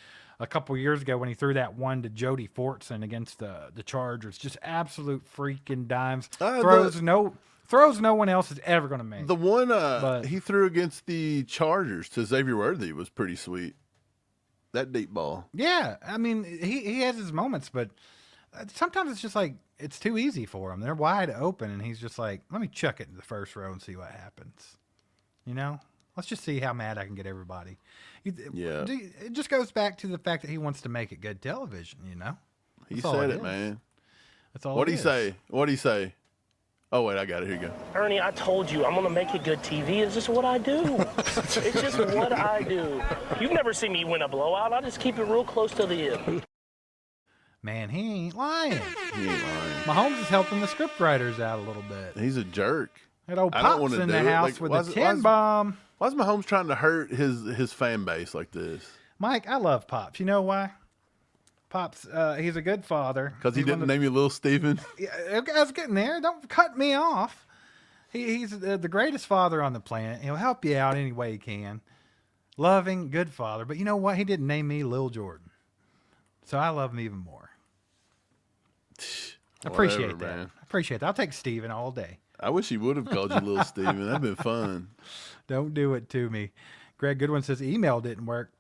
a couple of years ago when he threw that one to Jody Fortson against the Chargers. Just absolute freaking dimes. Throws no one else is ever going to make. The one But- he threw against the Chargers to Xavier Worthy was pretty sweet. That deep ball. Yeah, I mean, he has his moments, but sometimes it's just like it's too easy for him. They're wide open, and he's just like, let me chuck it in the first row and see what happens. You know? Let's just see how mad I can get everybody. Yeah. It just goes back to the fact that he wants to make it good television, you know? He That's all said it it, is. man. That's all What'd it he is. say? What'd he say? Oh, wait, I got it. Here you go. Ernie, I told you, I'm going to make it good TV. It's just what I do. It's just what I do. You've never seen me win a blowout. I just keep it real close to the end. Man, he ain't lying. He ain't lying. Mahomes is helping the script writers out a little bit. He's a jerk. That old I don't Pops wanna in do the it. house Like, with why the is- 10 bomb. Why is Mahomes trying to hurt his fan base like this? Mike, I love Pops. You know why? Pops, he's a good father. Because he He's one didn't of the- name you Little Steven? Yeah, okay, I was getting there. Don't cut me off. He's the greatest father on the planet. He'll help you out any way he can. Loving, good father. But you know what? He didn't name me Lil Jordan. So I love him even more. Appreciate Whatever, that. man. Appreciate that. I'll take Steven all day. I wish he would have called you Little Steven. That'd been fun. Don't do it to me. Greg Goodwin says email didn't work.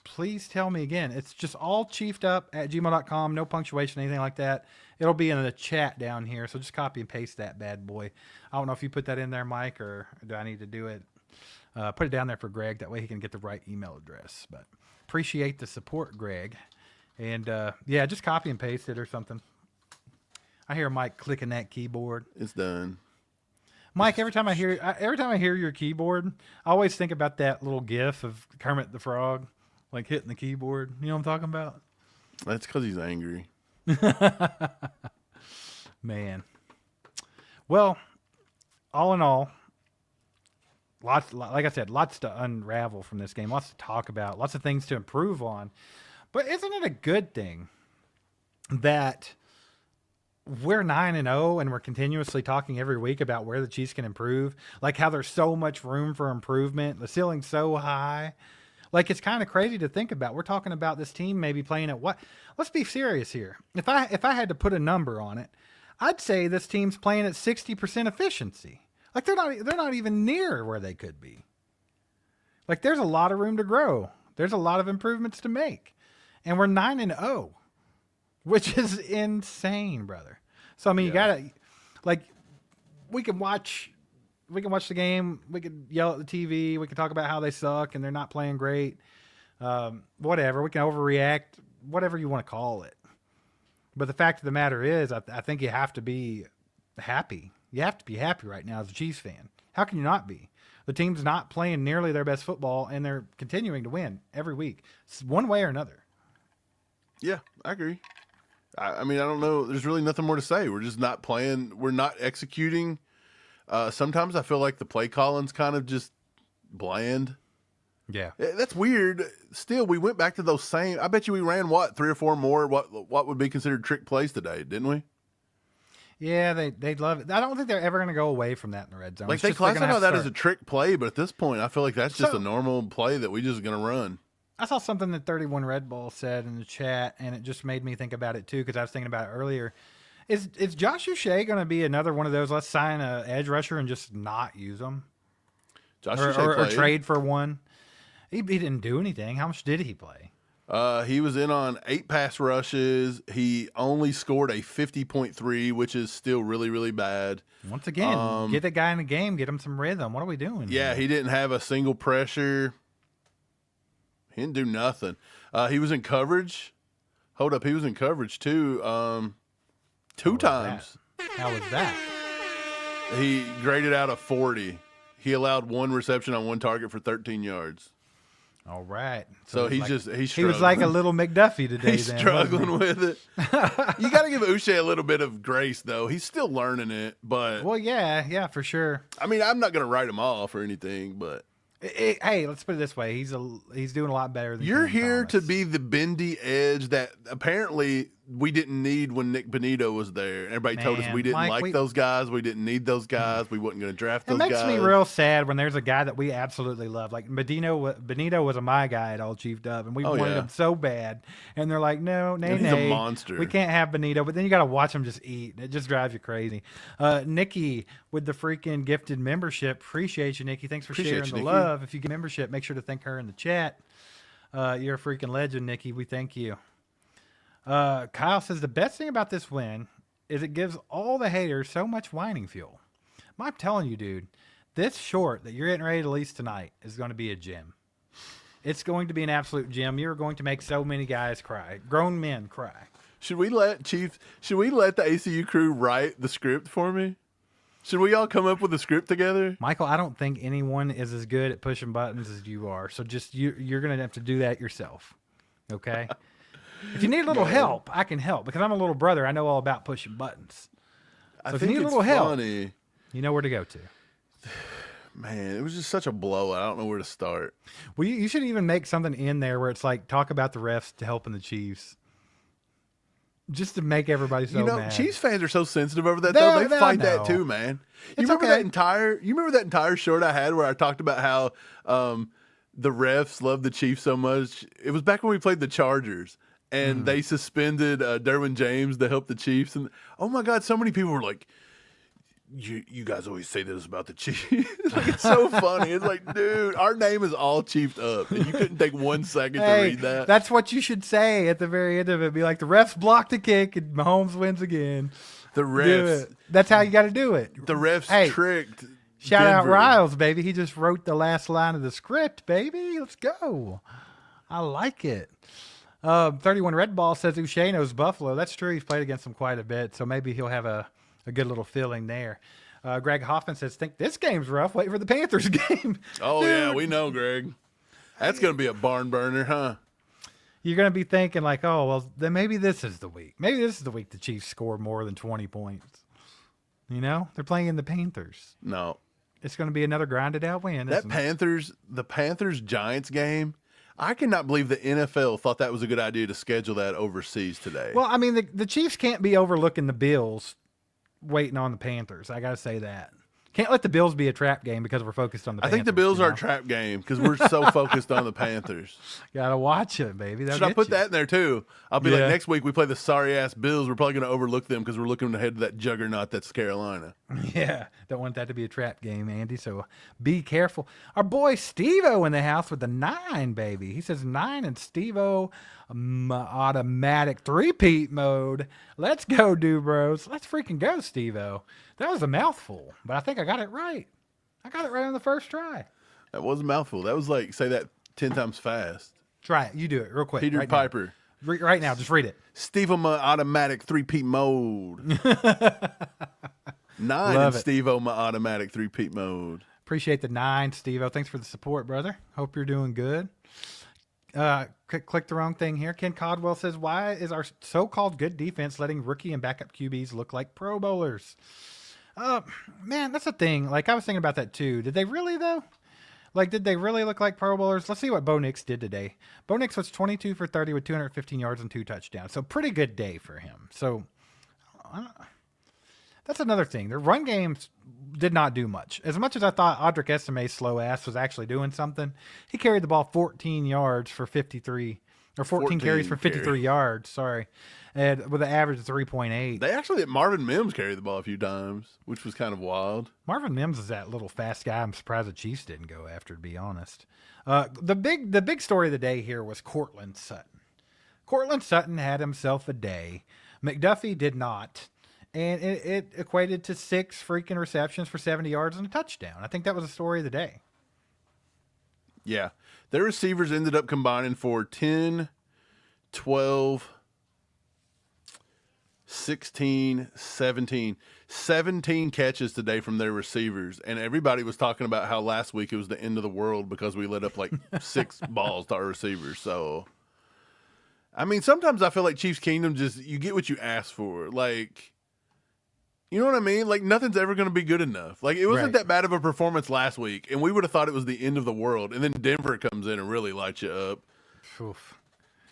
Please tell me again. It's just all chiefed up at gmail.com. No punctuation, anything like that. It'll be in the chat down here. So just copy and paste that bad boy. I don't know if you put that in there, Mike, or do I need to do it? Put it down there for Greg. That way he can get the right email address. But appreciate the support, Greg. And yeah, just copy and paste it or something. I hear Mike clicking that keyboard. It's done. Mike, every time I hear your keyboard, I always think about that little GIF of Kermit the Frog, like hitting the keyboard. You know what I'm talking about? That's because he's angry. Man. Well, all in all, like I said, lots to unravel from this game, lots to talk about, lots of things to improve on. But isn't it a good thing that we're 9-0 and we're continuously talking every week about where the Chiefs can improve, like how there's so much room for improvement, the ceiling's so high. Like, it's kind of crazy to think about. We're talking about this team maybe playing at what? Let's be serious here. If I had to put a number on it, I'd say this team's playing at 60% efficiency. Like, they're not even near where they could be. Like, there's a lot of room to grow. There's a lot of improvements to make. And we're 9-0. Which is insane, brother. So I mean, you gotta, like, we can watch the game. We can yell at the TV. We can talk about how they suck and they're not playing great. Whatever. We can overreact. Whatever you want to call it. But the fact of the matter is, I think you have to be happy. You have to be happy right now as a Chiefs fan. How can you not be? The team's not playing nearly their best football, and they're continuing to win every week, one way or another. Yeah, I agree. I mean, I don't know. There's really nothing more to say. We're just not playing. We're not executing. Sometimes I feel like the play calling's kind of just bland. Yeah. That's weird. Still, we went back to those same. I bet you we ran, 3 or 4 more, what would be considered trick plays today, didn't we? Yeah, they'd love it. I don't think they're ever going to go away from that in the red zone. Like, they classify that as a trick play, but at this point, I feel like that's just a normal play that we just going to run. I saw something that 31 Red Bull said in the chat, and it just made me think about it too, because I was thinking about it earlier. Is Josh Uche going to be another one of those, let's sign a edge rusher and just not use them? Josh or trade for one? He didn't do anything. How much did he play? He was in on 8 pass rushes. He only scored a 50.3, which is still really, really bad. Once again, get the guy in the game, get him some rhythm. What are we doing? Yeah, he didn't have a single pressure. He didn't do nothing. He was in coverage. Hold up, he was in coverage too. 2 times. How was that? He graded out a 40. He allowed 1 reception on 1 target for 13 yards. All right. So he's struggling. He was like a little McDuffie today. He's struggling with it. You got to give Uche a little bit of grace, though. He's still learning it, but well, yeah, for sure. I mean, I'm not going to write him off or anything, but hey, let's put it this way: he's doing a lot better than you're Cam here Thomas. to be the bendy edge that apparently we didn't need when Nick Benito was there. Everybody told us we didn't like those guys. We didn't need those guys. We wasn't going to draft those guys. It makes me real sad when there's a guy that we absolutely love. Like Benito was my guy at All Chiefed Up, and we wanted him so bad. And they're like, no, he's a monster. We can't have Benito. But then you got to watch him just eat. It just drives you crazy. Nikki with the freaking gifted membership. Appreciate you, Nikki. Thanks for sharing the love. If you get membership, make sure to thank her in the chat. You're a freaking legend, Nikki. We thank you. Kyle says the best thing about this win is it gives all the haters so much whining fuel. I'm telling you, dude, this short that you're getting ready to release tonight is going to be a gem. It's going to be an absolute gem. You're going to make so many guys cry, grown men cry. Should we let the ACU crew write the script for me? Should we all come up with a script together? Michael, I don't think anyone is as good at pushing buttons as you are. So just you're going to have to do that yourself. Okay? If you need a little help, I can help because I'm a little brother. I know all about pushing buttons. So if you need a little help, you know where to go to. Man, it was just such a blowout. I don't know where to start. Well, you should even make something in there where it's like talk about the refs to helping the Chiefs. Just to make everybody so mad. Chiefs fans are so sensitive over that, though. They fight that too, man. You remember that entire short I had where I talked about how the refs love the Chiefs so much? It was back when we played the Chargers. And they suspended Derwin James to help the Chiefs. And oh my God, so many people were like, "You guys always say this about the Chiefs." Like, it's so funny. It's like, dude, our name is all Chiefed up, and you couldn't take 1 second to read that. That's what you should say at the very end of it. Be like, the refs blocked the kick, and Mahomes wins again. The refs. That's how you got to do it. The refs tricked. Shout out Riles, baby. He just wrote the last line of the script, baby. Let's go. I like it. 31 Red Ball says Uche knows Buffalo. That's true. He's played against them quite a bit, so maybe he'll have a good little feeling there. Greg Hoffman says, think this game's rough. Wait for the Panthers game. Oh, dude. Yeah, we know, Greg. That's going to be a barn burner, huh? You're going to be thinking like, oh, well, then maybe this is the week. Maybe this is the week the Chiefs score more than 20 points. You know? They're playing the Panthers. No. It's going to be another grinded out win. The Panthers-Giants game, I cannot believe the NFL thought that was a good idea to schedule that overseas today. Well, I mean, the Chiefs can't be overlooking the Bills waiting on the Panthers. I got to say that. Can't let the Bills be a trap game because we're focused on the Panthers. I think the Bills are a trap game because we're so focused on the Panthers. Got to watch it, baby. Should I put that in there too? I'll be like, next week we play the sorry-ass Bills. We're probably going to overlook them because we're looking ahead to that juggernaut that's Carolina. Yeah, don't want that to be a trap game, Andy, so be careful. Our boy Steve-O in the house with the 9, baby. He says 9 and Steve-O automatic three-peat mode. Let's go, Dubros. Let's freaking go, Steve-O. That was a mouthful, but I think I got it right. I got it right on the first try. That was a mouthful. That was like, say that 10 times fast. Try it. You do it real quick. Peter Piper. Right now, just read it. Steve-O automatic three-peat mode. 9 Love and Steve-O automatic three-peat mode. Appreciate the 9, Steve-O. Thanks for the support, brother. Hope you're doing good. Click the wrong thing here. Ken Caldwell says, why is our so-called good defense letting rookie and backup QBs look like Pro Bowlers? Man, that's the thing. Like, I was thinking about that too. Did they really, though? Like, did they really look like Pro Bowlers? Let's see what Bo Nix did today. Bo Nix was 22 for 30 with 215 yards and 2 touchdowns. So pretty good day for him. So that's another thing. Their run games did not do much. As I thought Audric Estime's slow ass was actually doing something, he carried the ball 14 yards for 53, or 14 carries for 53 yards, sorry, and with an average of 3.8. They actually let Marvin Mims carry the ball a few times, which was kind of wild. Marvin Mims is that little fast guy I'm surprised the Chiefs didn't go after, to be honest. The big story of the day here was Courtland Sutton. Courtland Sutton had himself a day. McDuffie did not. And it equated to 6 freaking receptions for 70 yards and a touchdown. I think that was the story of the day. Yeah. Their receivers ended up combining for 10, 12, 16, 17. 17 catches today from their receivers. And everybody was talking about how last week it was the end of the world because we let up like 6 balls to our receivers. So, I mean, sometimes I feel like Chiefs Kingdom you get what you ask for. Like, you know what I mean? Like, nothing's ever going to be good enough. Like, it wasn't that bad of a performance last week, and we would have thought it was the end of the world. And then Denver comes in and really lights you up. Oof.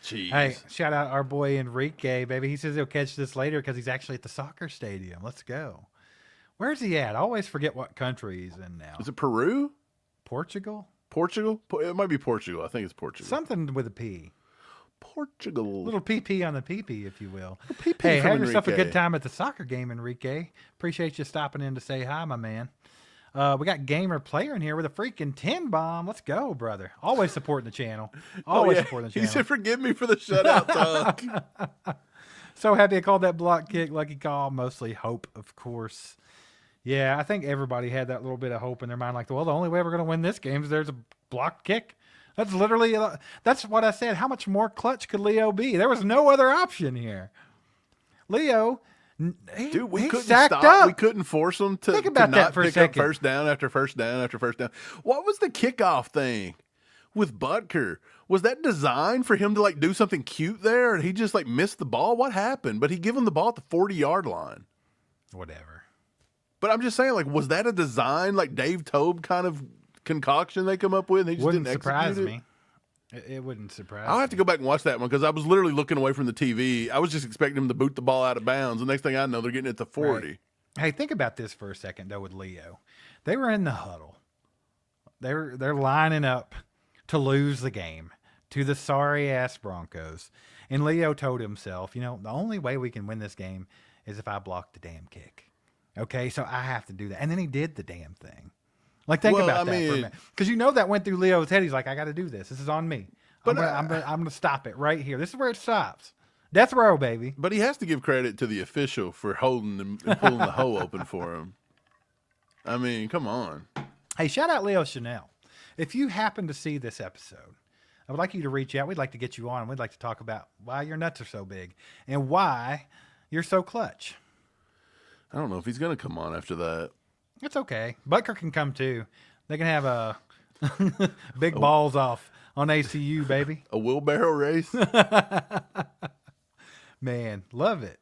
Jeez. Hey, shout out our boy Enrique, baby. He says he'll catch this later because he's actually at the soccer stadium. Let's go. Where's he at? I always forget what country he's in now. Is it Peru? Portugal? Portugal? It might be Portugal. I think it's Portugal. Something with a P. Portugal. Little PP on the PP, if you will. PP Hey, from have yourself a Enrique. good time at the soccer game, Enrique. Appreciate you stopping in to say hi, my man. We got Gamer Player in here with a freaking 10 bomb. Let's go, brother. Always supporting the channel. Always supporting the He channel. said, forgive me for the shutout talk. So happy I called that block kick. Lucky call. Mostly hope, of course. Yeah, I think everybody had that little bit of hope in their mind. Like, well, the only way we're going to win this game is there's a block kick. That's literally, that's what I said. How much more clutch could Leo be? There was no other option here. Leo, Dude, we he couldn't sacked stop. up. We couldn't force them to, Think about to that not for a pick up second. first down after first down after first down. What was the kickoff thing with Butker? Was that designed for him to like do something cute there, and he just like missed the ball? What happened? But he gave him the ball at the 40-yard line. Whatever. But I'm just saying, like, was that a design, like Dave Tobe kind of concoction they come up with? And they just Wouldn't didn't surprise execute it? me. It wouldn't surprise I'll have to go back and watch that one because I was literally looking away from the TV. I was just expecting him to boot the ball out of bounds. The next thing I know, they're getting it to 40. Right. Hey, think about this for a second, though, with Leo. They were in the huddle. They're lining up to lose the game to the sorry-ass Broncos. And Leo told himself, you know, the only way we can win this game is if I block the damn kick. Okay, so I have to do that. And then he did the damn thing. Like, think about that for a minute. Because you know that went through Leo's head. He's like, I got to do this. This is on me. But I'm gonna stop it right here. This is where it stops. Death row, baby. But he has to give credit to the official for holding and pulling the hole open for him. I mean, come on. Hey, shout out Leo Chenal. If you happen to see this episode, I would like you to reach out. We'd like to get you on. We'd like to talk about why your nuts are so big and why you're so clutch. I don't know if he's going to come on after that. It's okay. Butker can come too. They can have a big balls off on ACU, baby. A wheelbarrow race? Man, love it.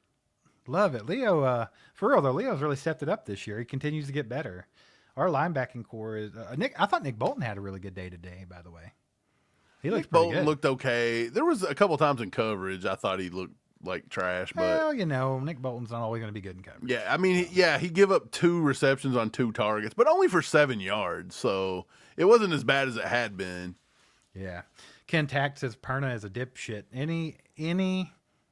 Love it. Leo, for real though, Leo's really stepped it up this year. He continues to get better. Our linebacking core is I thought Nick Bolton had a really good day today, by the way. He looked pretty Bolton good. looked okay. There was a couple times in coverage I thought he looked like trash, but Well, you know, Nick Bolton's not always going to be good in coverage. yeah, I mean, he gave up 2 receptions on 2 targets, but only for 7 yards, so it wasn't as bad as it had been. Yeah. Ken Tack says Perna is a dipshit. Any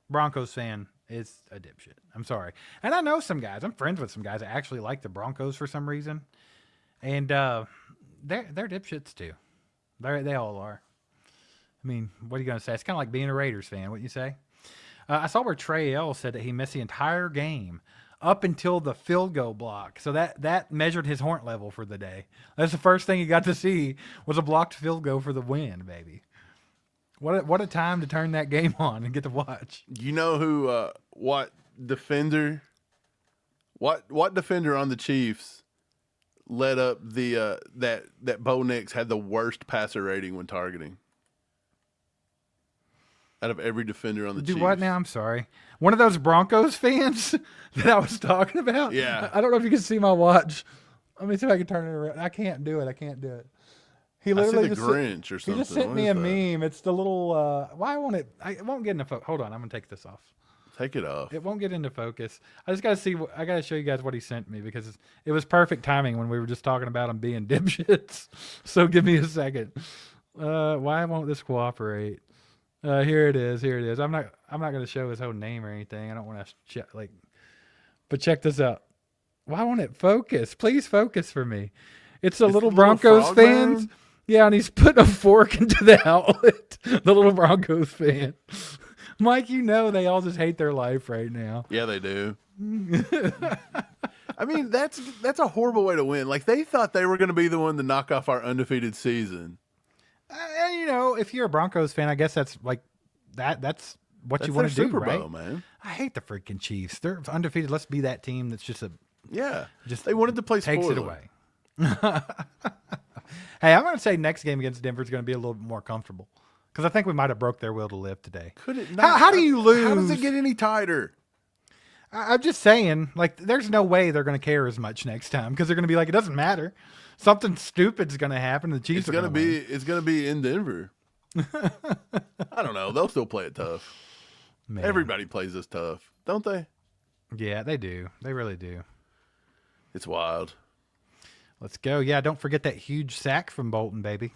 Broncos fan is a dipshit. I'm sorry. And I know some guys. I'm friends with some guys that actually like the Broncos for some reason. And they're dipshits too. They all are. I mean, what are you going to say? It's kind of like being a Raiders fan, wouldn't you say? I saw where Trey L said that he missed the entire game up until the field goal block. So that measured his horn level for the day. That's the first thing he got to see was a blocked field goal for the win, baby. What a time to turn that game on and get to watch. You know who? What defender on the Chiefs led up the that Bo Nix had the worst passer rating when targeting? Out of every defender on the Do Chiefs. what now? I'm sorry. One of those Broncos fans that I was talking about? Yeah. I don't know if you can see my watch. Let me see if I can turn it around. I can't do it. He I see literally the just Grinch or he something. just sent What me is a that? meme. It's the little. Why won't it? It won't get into focus. Hold on, I'm gonna take this off. Take it off. It won't get into focus. I just gotta see. I gotta show you guys what he sent me because it was perfect timing when we were just talking about him being dipshits. So give me a second. Why won't this cooperate? Here it is. Here it is. I'm not gonna show his whole name or anything. I don't want to check but check this out. Why won't it focus? Please focus for me. It's the little the little Broncos frog fans. man? Yeah, and he's putting a fork into the outlet. The little Broncos fan. Mike, you know they all just hate their life right now. Yeah, they do. I mean, that's a horrible way to win. Like, they thought they were going to be the one to knock off our undefeated season. And you know, if you're a Broncos fan, I guess that's like that's what That's you want to their do, Super right? Bowl, man. I hate the freaking Chiefs. They're undefeated. Let's be that team that's just They wanted to play takes it spoiler. away. Hey, I'm going to say next game against Denver is going to be a little bit more comfortable because I think we might have broke their will to live today. Could it not? How do you lose? How does it get any tighter? I'm just saying, like, there's no way they're going to care as much next time because they're going to be like, it doesn't matter. Something stupid's going to happen. The Chiefs It's are gonna going to be. It's gonna be in Denver. I don't know. They'll still play it tough. Man. Everybody plays this tough, don't they? Yeah, they do. They really do. It's wild. Let's go. Yeah, don't forget that huge sack from Bolton, baby.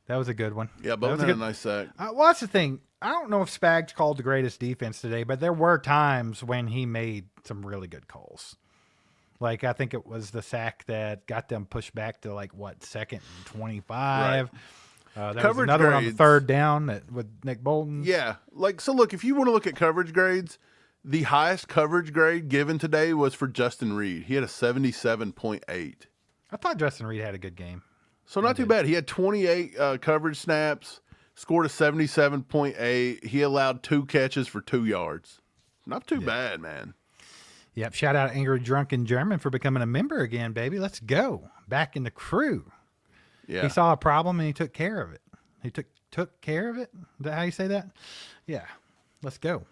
That was a good one. Yeah, That Bolton was had a good- nice sack. Well, that's the thing. I don't know if Spags called the greatest defense today, but there were times when he made some really good calls. Like, I think it was the sack that got them pushed back to, like, what, 2nd and 25. There was Coverage another one on the grades. 3rd down with Nick Bolton. Yeah, like so. Look, if you want to look at coverage grades, the highest coverage grade given today was for Justin Reed. He had a 77.8. I thought Justin Reed had a good game. So not too bad. He had 28 coverage snaps, scored a 77.8. He allowed 2 catches for 2 yards. Not too bad, man. Yep. Shout out Angry Drunken German for becoming a member again, baby. Let's go. Back in the crew. Yeah. He saw a problem and he took care of it. He took care of it. Is that how you say that? Yeah. Let's go.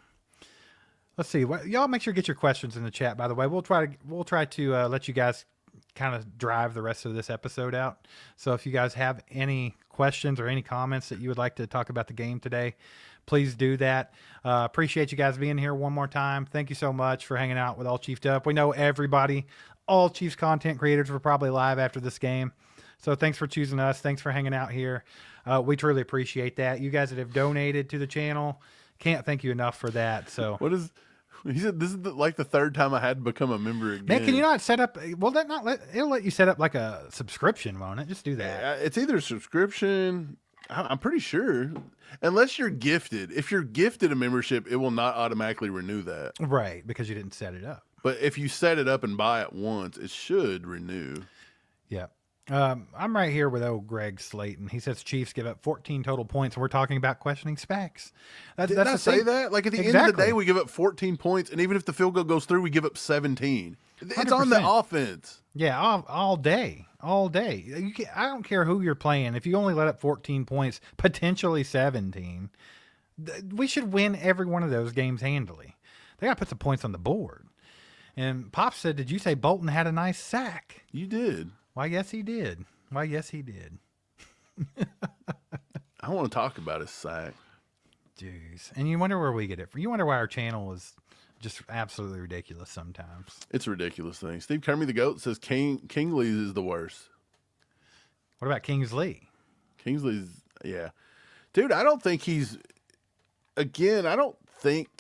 Let's see. Y'all make sure to get your questions in the chat, by the way. We'll try to let you guys kind of drive the rest of this episode out. So if you guys have any questions or any comments that you would like to talk about the game today, please do that. Appreciate you guys being here one more time. Thank you so much for hanging out with All Chiefed Up. We know all Chiefs content creators were probably live after this game. So thanks for choosing us. Thanks for hanging out here. We truly appreciate that. You guys that have donated to the channel, can't thank you enough for that. So What is? He said this is like the 3rd time I had to become a member again. man, can you not set up? Will that not it'll let you set up like a subscription, won't it? Just do that. It's either a subscription. I'm pretty sure, unless you're gifted. If you're gifted a membership, it will not automatically renew that. Right, because you didn't set it up. But if you set it up and buy it once, it should renew. Yeah. I'm right here with old Greg Slayton. He says Chiefs give up 14 total points, and we're talking about questioning Spags. Did I the say thing. that? Like at the end of Exactly. the day, we give up 14 points, and even if the field goal goes through, we give up 17. It's on the 100%. offense. Yeah, all day. I don't care who you're playing. If you only let up 14 points, potentially 17, we should win every one of those games handily. They got to put some points on the board. And Pop said, did you say Bolton had a nice sack? You did. Why, yes, he did. I want to talk about his sack. Jeez. And you wonder where we get it from. You wonder why our channel is just absolutely ridiculous sometimes. It's a ridiculous thing. Steve Kermie the GOAT says Kingsley's is the worst. What about Kingsley? Kingsley's, yeah. Dude, I don't think he's, again, I don't think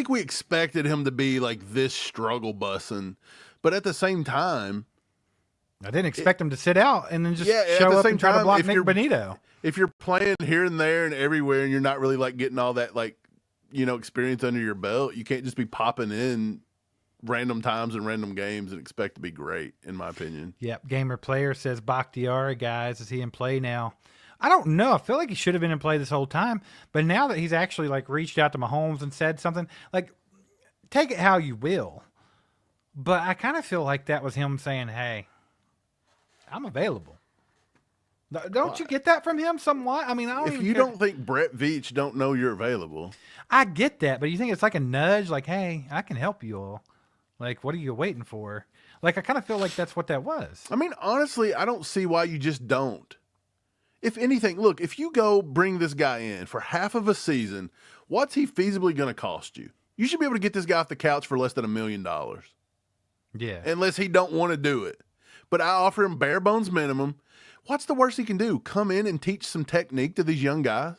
we expected him to be like this struggle bussing. But at the same time, I didn't expect him to sit out and then just Yeah, at show the up same and try to time, block if Nick you're- Bonito. if you're playing here and there and everywhere and you're not really like getting all that like, experience under your belt, you can't just be popping in random times and random games and expect to be great, in my opinion. Yep. Gamer Player says Bakhtiari, guys, is he in play now? I don't know. I feel like he should have been in play this whole time. But now that he's actually like reached out to Mahomes and said something, like, take it how you will. But I kind of feel like that was him saying, hey, I'm available. Don't you get that from him somewhat? I mean, I don't If even you care. don't think Brett Veach don't know you're available, I get that, but you think it's like a nudge, like, hey, I can help you all. Like, what are you waiting for? Like, I kind of feel like that's what that was. I mean, honestly, I don't see why you just don't. If anything, look, if you go bring this guy in for half of a season, what's he feasibly going to cost you? You should be able to get this guy off the couch for less than $1 million. Yeah. Unless he don't want to do it. But I offer him bare bones minimum. What's the worst he can do? Come in and teach some technique to these young guys?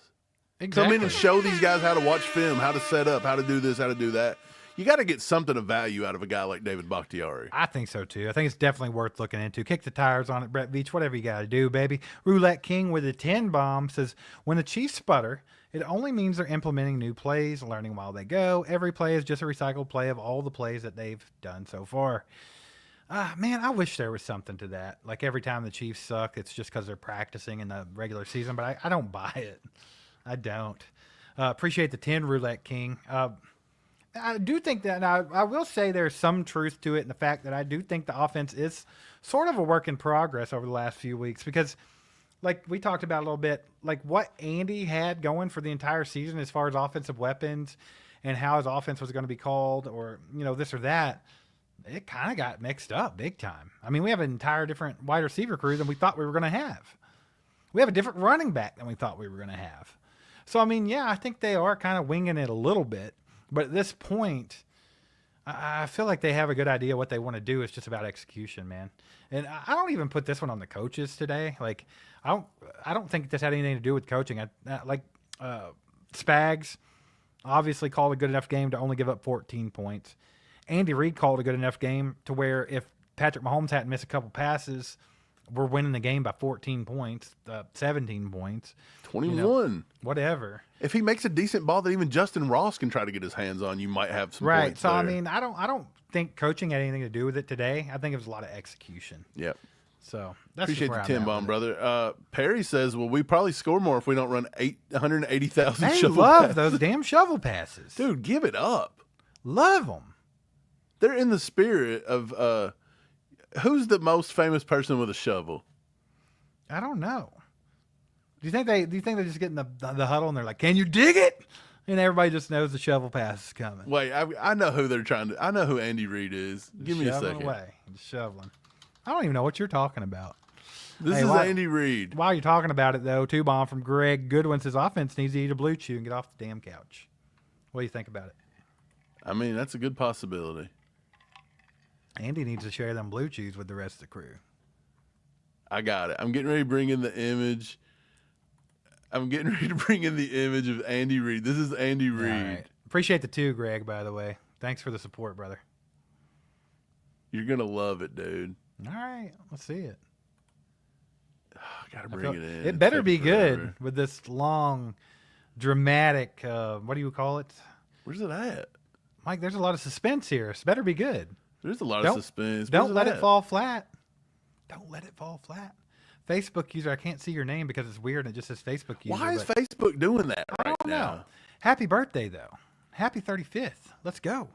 Exactly. Come in and show these guys how to watch film, how to set up, how to do this, how to do that. You got to get something of value out of a guy like David Bakhtiari. I think so, too. I think it's definitely worth looking into. Kick the tires on it, Brett Veach, whatever you got to do, baby. Roulette King with a 10 bomb says, when the Chiefs sputter, it only means they're implementing new plays, learning while they go. Every play is just a recycled play of all the plays that they've done so far. Man, I wish there was something to that. Like every time the Chiefs suck, it's just because they're practicing in the regular season, but I don't buy it. I don't. Appreciate the 10, Roulette King. I do think that, now I will say there's some truth to it in the fact that I do think the offense is sort of a work in progress over the last few weeks because, like we talked about a little bit, like what Andy had going for the entire season as far as offensive weapons and how his offense was going to be called or, this or that, it kind of got mixed up big time. I mean, we have an entire different wide receiver crew than we thought we were going to have. We have a different running back than we thought we were going to have. So, I mean, yeah, I think they are kind of winging it a little bit. But at this point, I feel like they have a good idea what they want to do. It's just about execution, man. And I don't even put this one on the coaches today. Like, I don't think this had anything to do with coaching. Spags obviously called a good enough game to only give up 14 points. Andy Reid called a good enough game to where if Patrick Mahomes hadn't missed a couple passes, we're winning the game by 14 points, 17 points. 21. Whatever. If he makes a decent ball that even Justin Ross can try to get his hands on, you might have some right. points So, there. I mean, I don't think coaching had anything to do with it today. I think it was a lot of execution. Yep. So, that's Appreciate just where the 10 I'm at bomb, with it. brother. Perry says, well, we probably score more if we don't run 180,000 They shovel love passes. those damn shovel passes. Dude, give it up. Love them. They're in the spirit of who's the most famous person with a shovel? I don't know. Do you think they just get in the huddle and they're like, "Can you dig it?" And everybody just knows the shovel pass is coming. Wait, I know who they're trying to. I know who Andy Reid is. Give me a Shoveling second. away. Just shoveling. I don't even know what you're talking about. This Hey, is why- Andy Reid. While you're talking about it, though, 2 bomb from Greg Goodwin says offense needs to eat a blue chew and get off the damn couch. What do you think about it? I mean, that's a good possibility. Andy needs to share them blue chews with the rest of the crew. I got it. I'm getting ready to bring in the image. I'm getting ready to bring in the image of Andy Reid. This is Andy Reid. All right. Appreciate the 2, Greg, by the way. Thanks for the support, brother. You're going to love it, dude. All right. Let's see it. I got to bring it in. It better It's be taking forever. good with this long, dramatic, what do you call it? Where's it at? Mike, there's a lot of suspense here. It better be good. There's a lot of Don't- suspense. Don't Where's let it at? fall flat. Don't let it fall flat. Facebook user, I can't see your name because it's weird and it just says Facebook user. Why is but Facebook doing that I right don't now? know. Happy birthday, though. Happy 35th. Let's go.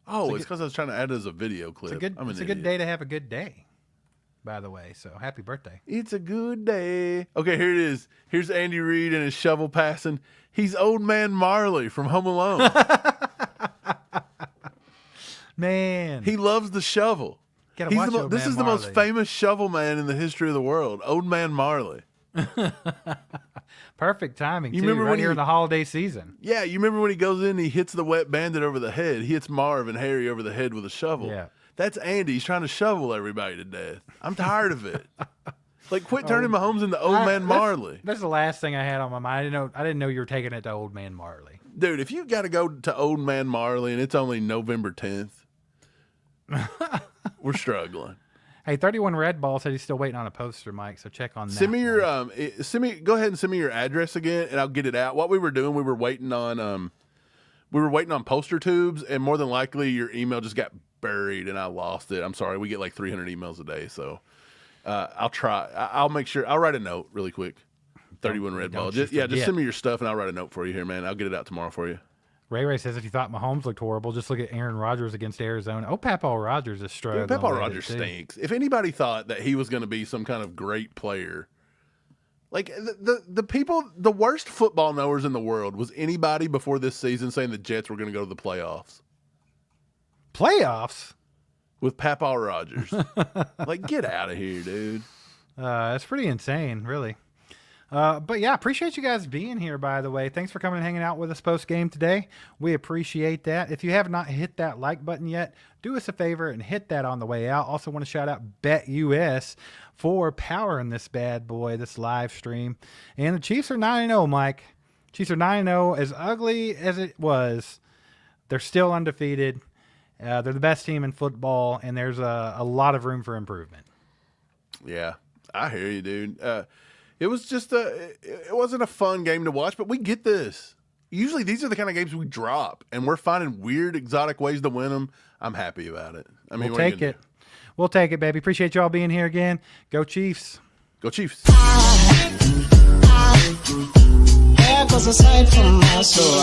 Oh, it's because I was trying to add it as a video clip. It's a good, I'm an it's a good idiot. day to have a good day, by the way. So happy birthday. It's a good day. Okay, here it is. Here's Andy Reid and his shovel passing. He's old man Marley from Home Alone. Man. He loves the shovel. Gotta watch Old This Man is the most Marley. famous shovel man in the history of the world. Old man Marley. Perfect timing, You too, remember right when here he- in the holiday season. Yeah, you remember when he goes in and he hits the wet bandit over the head? He hits Marv and Harry over the head with a shovel. Yeah. That's Andy. He's trying to shovel everybody to death. I'm tired of it. Like, quit turning Mahomes into old man Marley. That's the last thing I had on my mind. I didn't know you were taking it to Old Man Marley. Dude, if you got to go to old man Marley and it's only November 10th, we're struggling. Hey, 31 Red Ball said he's still waiting on a poster, Mike. So check on that. Send me your one. go ahead and send me your address again and I'll get it out. What we were doing, we were waiting on poster tubes, and more than likely your email just got buried and I lost it. I'm sorry. We get like 300 emails a day, so I'll try. I'll make sure. I'll write a note really quick. 31 Red Ball. don't you Just forget. send me your stuff and I'll write a note for you here, man. I'll get it out tomorrow for you. Ray says if you thought Mahomes looked horrible, just look at Aaron Rodgers against Arizona. Oh, Papaw Rodgers is struggling. Dude, Papa with it, Rogers too. stinks. If anybody thought that he was going to be some kind of great player, like the people, the worst football knowers in the world was anybody before this season saying the Jets were going to go to the playoffs. Playoffs? with Papa Rogers. Like, get out of here, dude. It's pretty insane, really. But yeah, appreciate you guys being here, by the way. Thanks for coming and hanging out with us post-game today. We appreciate that. If you have not hit that like button yet, do us a favor and hit that on the way out. Also want to shout out BetUS for powering this bad boy, this live stream. And the Chiefs are 9-0, Mike. Chiefs are 9-0. As ugly as it was, they're still undefeated. They're the best team in football, and there's a lot of room for improvement. Yeah, I hear you, dude. It was just it wasn't a fun game to watch, but we get this. Usually these are the kind of games we drop, and we're finding weird, exotic ways to win them. I'm happy about it. I mean, We'll take it. We'll take it, baby. Appreciate y'all being here again. Go Chiefs. Go Chiefs. There goes a sight from my soul.